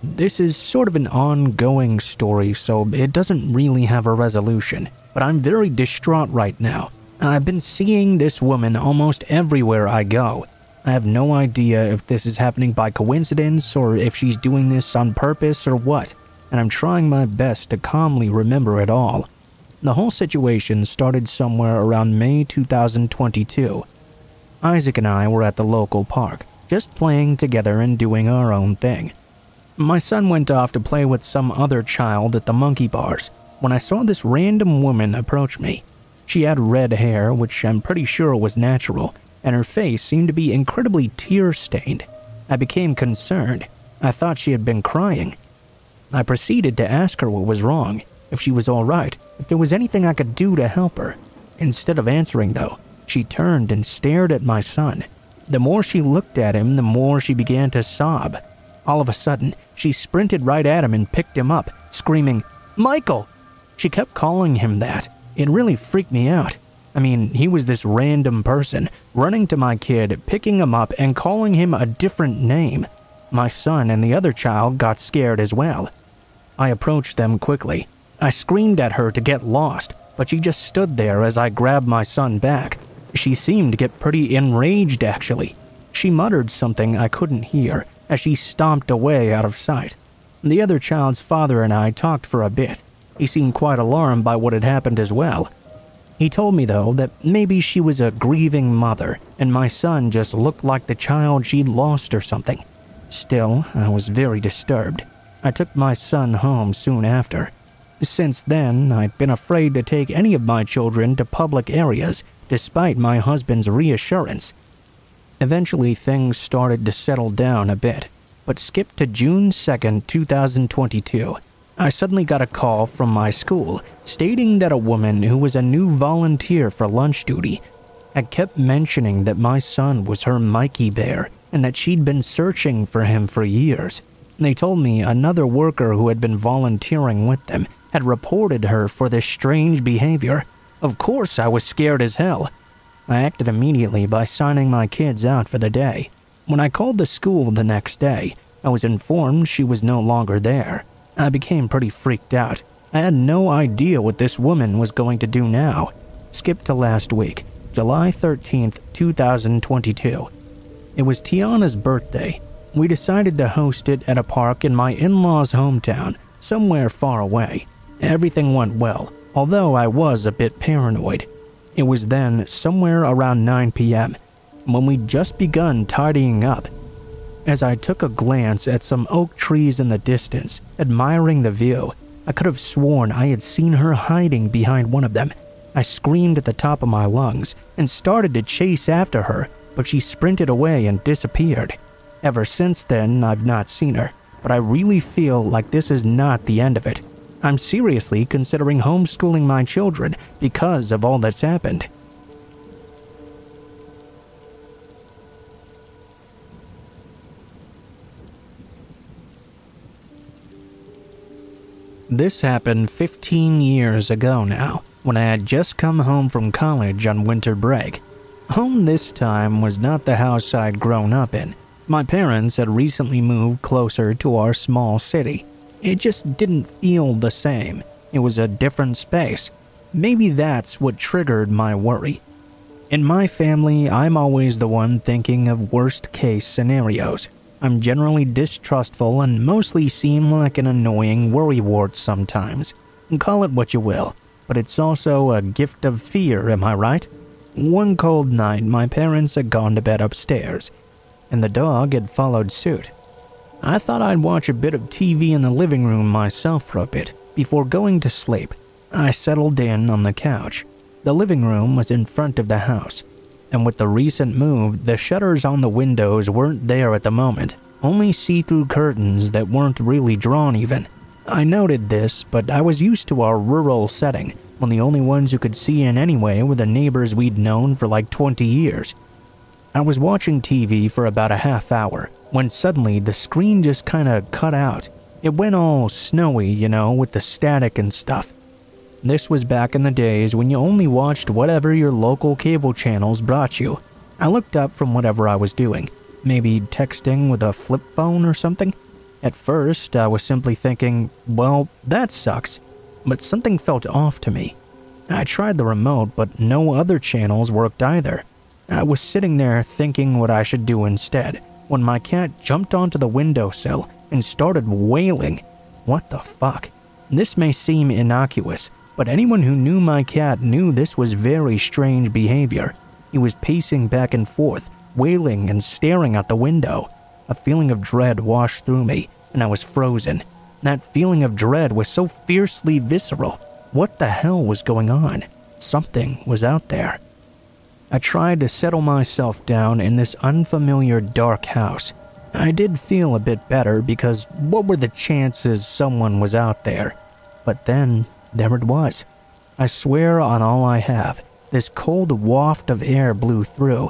S1: This is sort of an ongoing story, so it doesn't really have a resolution, but I'm very distraught right now. I've been seeing this woman almost everywhere I go. I have no idea if this is happening by coincidence or if she's doing this on purpose or what, and I'm trying my best to calmly remember it all. The whole situation started somewhere around May 2022. Isaac and I were at the local park, just playing together and doing our own thing. My son went off to play with some other child at the monkey bars when I saw this random woman approach me. She had red hair, which I'm pretty sure was natural, and her face seemed to be incredibly tear-stained. I became concerned. I thought she had been crying. I proceeded to ask her what was wrong, if she was all right, if there was anything I could do to help her. Instead of answering, though, she turned and stared at my son. The more she looked at him, the more she began to sob. All of a sudden, she sprinted right at him and picked him up, screaming, "Michael!" She kept calling him that. It really freaked me out. I mean, he was this random person, running to my kid, picking him up, and calling him a different name. My son and the other child got scared as well. I approached them quickly. I screamed at her to get lost, but she just stood there as I grabbed my son back. She seemed to get pretty enraged, actually. She muttered something I couldn't hear as she stomped away out of sight. The other child's father and I talked for a bit. He seemed quite alarmed by what had happened as well. He told me, though, that maybe she was a grieving mother and my son just looked like the child she'd lost or something. Still, I was very disturbed. I took my son home soon after. Since then, I'd been afraid to take any of my children to public areas, despite my husband's reassurance. Eventually, things started to settle down a bit, but skip to June 2nd, 2022. I suddenly got a call from my school stating that a woman who was a new volunteer for lunch duty had kept mentioning that my son was her Mikey Bear and that she'd been searching for him for years. They told me another worker who had been volunteering with them had reported her for this strange behavior. Of course, I was scared as hell. I acted immediately by signing my kids out for the day. When I called the school the next day, I was informed she was no longer there. I became pretty freaked out. I had no idea what this woman was going to do now. Skip to last week, July 13th, 2022. It was Tiana's birthday. We decided to host it at a park in my in-laws' hometown, somewhere far away. Everything went well, although I was a bit paranoid. It was then somewhere around 9 p.m. when we'd just begun tidying up. As I took a glance at some oak trees in the distance, admiring the view, I could have sworn I had seen her hiding behind one of them. I screamed at the top of my lungs and started to chase after her, but she sprinted away and disappeared. Ever since then, I've not seen her, but I really feel like this is not the end of it. I'm seriously considering homeschooling my children because of all that's happened. This happened 15 years ago now, when I had just come home from college on winter break. Home this time was not the house I'd grown up in. My parents had recently moved closer to our small city. It just didn't feel the same. It was a different space. Maybe that's what triggered my worry. In my family, I'm always the one thinking of worst-case scenarios. I'm generally distrustful and mostly seem like an annoying worrywart sometimes. Call it what you will, but it's also a gift of fear, am I right? One cold night, my parents had gone to bed upstairs, and the dog had followed suit. I thought I'd watch a bit of TV in the living room myself for a bit before going to sleep. I settled in on the couch. The living room was in front of the house, and with the recent move, the shutters on the windows weren't there at the moment, only see-through curtains that weren't really drawn even. I noted this, but I was used to our rural setting, when the only ones who could see in anyway were the neighbors we'd known for like 20 years. I was watching TV for about a half hour, when suddenly the screen just kinda cut out. It went all snowy, with the static and stuff. This was back in the days when you only watched whatever your local cable channels brought you. I looked up from whatever I was doing, maybe texting with a flip phone or something. At first, I was simply thinking, well, that sucks, but something felt off to me. I tried the remote, but no other channels worked either. I was sitting there thinking what I should do instead, when my cat jumped onto the windowsill and started wailing. What the fuck? This may seem innocuous, but anyone who knew my cat knew this was very strange behavior. He was pacing back and forth, wailing and staring out the window. A feeling of dread washed through me, and I was frozen. That feeling of dread was so fiercely visceral. What the hell was going on? Something was out there. I tried to settle myself down in this unfamiliar dark house. I did feel a bit better because what were the chances someone was out there? But then, there it was. I swear on all I have, this cold waft of air blew through,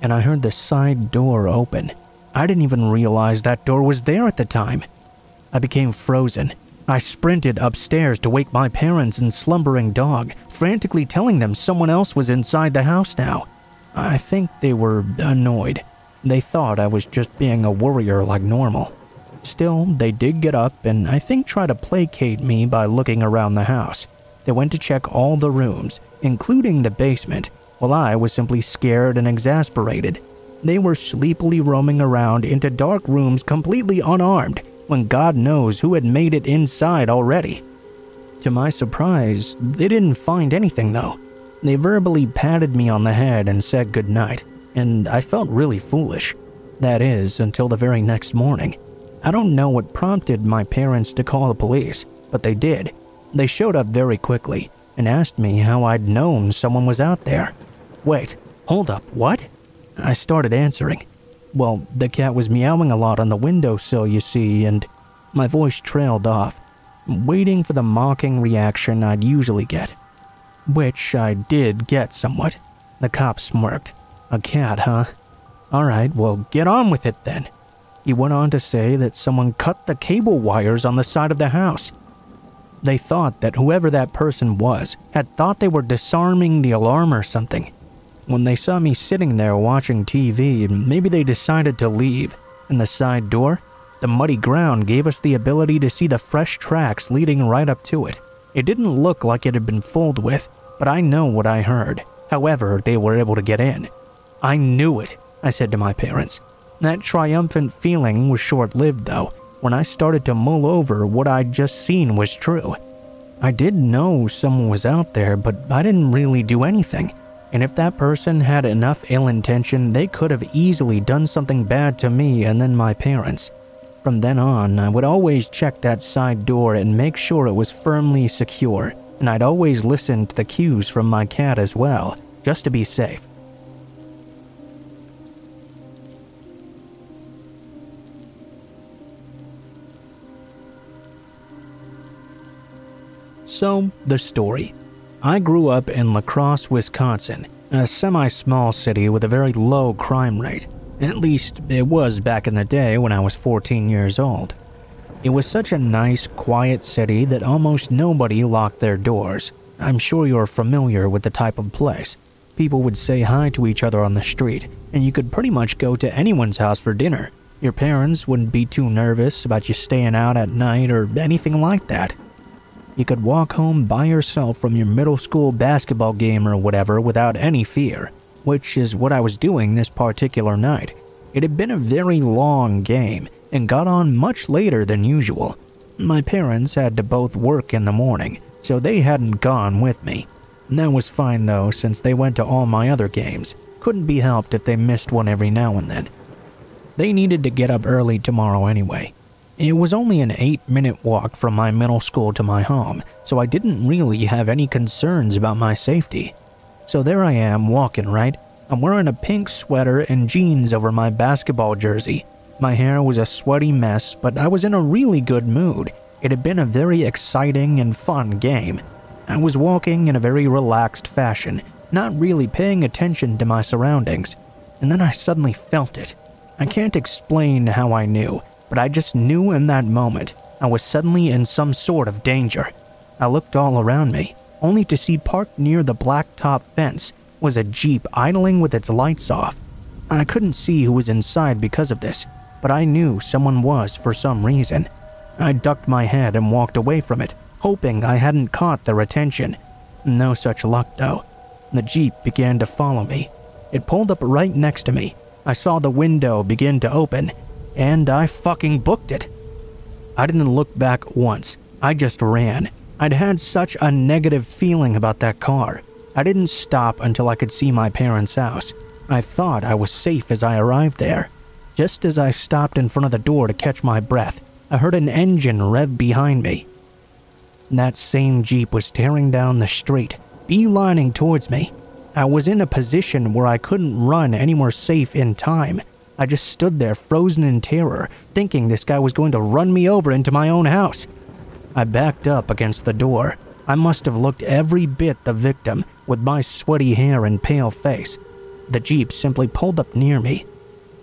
S1: and I heard the side door open. I didn't even realize that door was there at the time. I became frozen. I sprinted upstairs to wake my parents and slumbering dog, frantically telling them someone else was inside the house now. I think they were annoyed. They thought I was just being a worrier like normal. Still, they did get up and I think try to placate me by looking around the house. They went to check all the rooms, including the basement, while I was simply scared and exasperated. They were sleepily roaming around into dark rooms completely unarmed, when God knows who had made it inside already. To my surprise, they didn't find anything though. They verbally patted me on the head and said goodnight, and I felt really foolish. That is, until the very next morning. I don't know what prompted my parents to call the police, but they did. They showed up very quickly and asked me how I'd known someone was out there. Wait, hold up, what? I started answering. Well, the cat was meowing a lot on the windowsill, you see, and my voice trailed off, waiting for the mocking reaction I'd usually get. Which I did get somewhat. The cop smirked. A cat, huh? Alright, well, get on with it then. He went on to say that someone cut the cable wires on the side of the house. They thought that whoever that person was had thought they were disarming the alarm or something. When they saw me sitting there watching TV, maybe they decided to leave. And the side door, the muddy ground gave us the ability to see the fresh tracks leading right up to it. It didn't look like it had been fooled with, but I know what I heard. However, they were able to get in. I knew it, I said to my parents. That triumphant feeling was short-lived though. When I started to mull over what I'd just seen was true. I did know someone was out there, but I didn't really do anything. And if that person had enough ill intention, they could have easily done something bad to me and then my parents. From then on, I would always check that side door and make sure it was firmly secure. and I'd always listen to the cues from my cat as well, just to be safe. So, the story. I grew up in La Crosse, Wisconsin, a semi-small city with a very low crime rate. At least, it was back in the day when I was 14 years old. It was such a nice, quiet city that almost nobody locked their doors. I'm sure you're familiar with the type of place. People would say hi to each other on the street, and you could pretty much go to anyone's house for dinner. Your parents wouldn't be too nervous about you staying out at night or anything like that. You could walk home by yourself from your middle school basketball game or whatever without any fear, which is what I was doing this particular night. It had been a very long game and got on much later than usual. My parents had to both work in the morning, so they hadn't gone with me. That was fine though, since they went to all my other games. Couldn't be helped if they missed one every now and then. They needed to get up early tomorrow anyway. It was only an 8-minute walk from my middle school to my home, so I didn't really have any concerns about my safety. So there I am walking, right? I'm wearing a pink sweater and jeans over my basketball jersey. My hair was a sweaty mess, but I was in a really good mood. It had been a very exciting and fun game. I was walking in a very relaxed fashion, not really paying attention to my surroundings. And then I suddenly felt it. I can't explain how I knew, but I just knew in that moment I was suddenly in some sort of danger. I looked all around me, only to see parked near the blacktop fence was a Jeep idling with its lights off. I couldn't see who was inside because of this, but I knew someone was for some reason. I ducked my head and walked away from it, hoping I hadn't caught their attention. No such luck though. The Jeep began to follow me. It pulled up right next to me. I saw the window begin to open, and I fucking booked it. I didn't look back once. I just ran. I'd had such a negative feeling about that car. I didn't stop until I could see my parents' house. I thought I was safe as I arrived there. Just as I stopped in front of the door to catch my breath, I heard an engine rev behind me. That same Jeep was tearing down the street, beelining towards me. I was in a position where I couldn't run any more safe in time. I just stood there frozen in terror, thinking this guy was going to run me over into my own house. I backed up against the door. I must have looked every bit the victim, with my sweaty hair and pale face. The Jeep simply pulled up near me.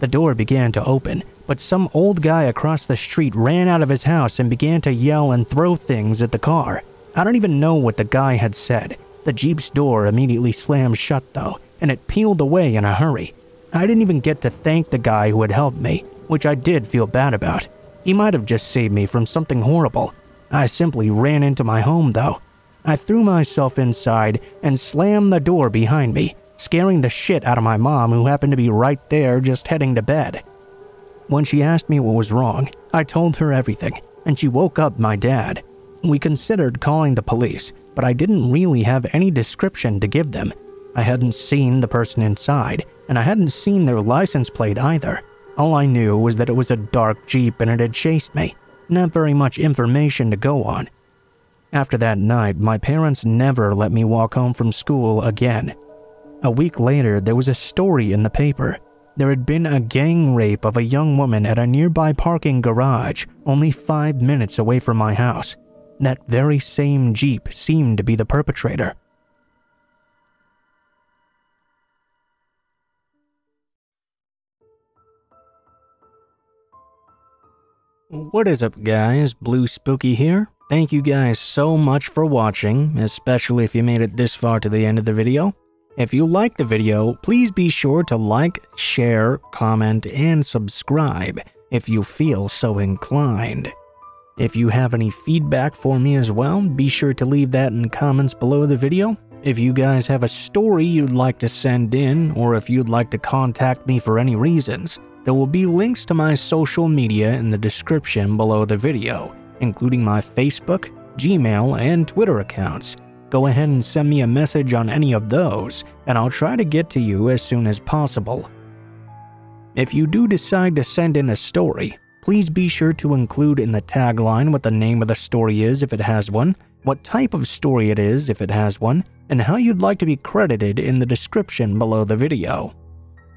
S1: The door began to open, but some old guy across the street ran out of his house and began to yell and throw things at the car. I don't even know what the guy had said. The Jeep's door immediately slammed shut though, and it peeled away in a hurry. I didn't even get to thank the guy who had helped me, which I did feel bad about. He might have just saved me from something horrible. I simply ran into my home though. I threw myself inside and slammed the door behind me, scaring the shit out of my mom, who happened to be right there just heading to bed. When she asked me what was wrong, I told her everything, and she woke up my dad. We considered calling the police, but I didn't really have any description to give them. I hadn't seen the person inside, and I hadn't seen their license plate either. All I knew was that it was a dark Jeep and it had chased me. Not very much information to go on. After that night, my parents never let me walk home from school again. A week later, there was a story in the paper. There had been a gang rape of a young woman at a nearby parking garage, only 5 minutes away from my house. That very same Jeep seemed to be the perpetrator. What is up guys, Blue Spooky here. Thank you guys so much for watching, especially if you made it this far to the end of the video. If you liked the video, please be sure to like, share, comment, and subscribe if you feel so inclined. If you have any feedback for me as well, be sure to leave that in comments below the video. If you guys have a story you'd like to send in, or if you'd like to contact me for any reasons, there will be links to my social media in the description below the video, including my Facebook, Gmail, and Twitter accounts. Go ahead and send me a message on any of those, and I'll try to get to you as soon as possible. If you do decide to send in a story, please be sure to include in the tagline what the name of the story is if it has one, what type of story it is if it has one, and how you'd like to be credited in the description below the video.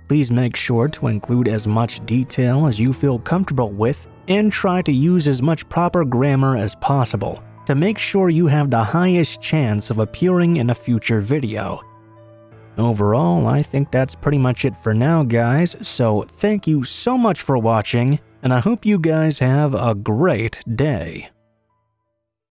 S1: Please make sure to include as much detail as you feel comfortable with and try to use as much proper grammar as possible to make sure you have the highest chance of appearing in a future video. Overall, I think that's pretty much it for now, guys, so thank you so much for watching, and I hope you guys have a great day.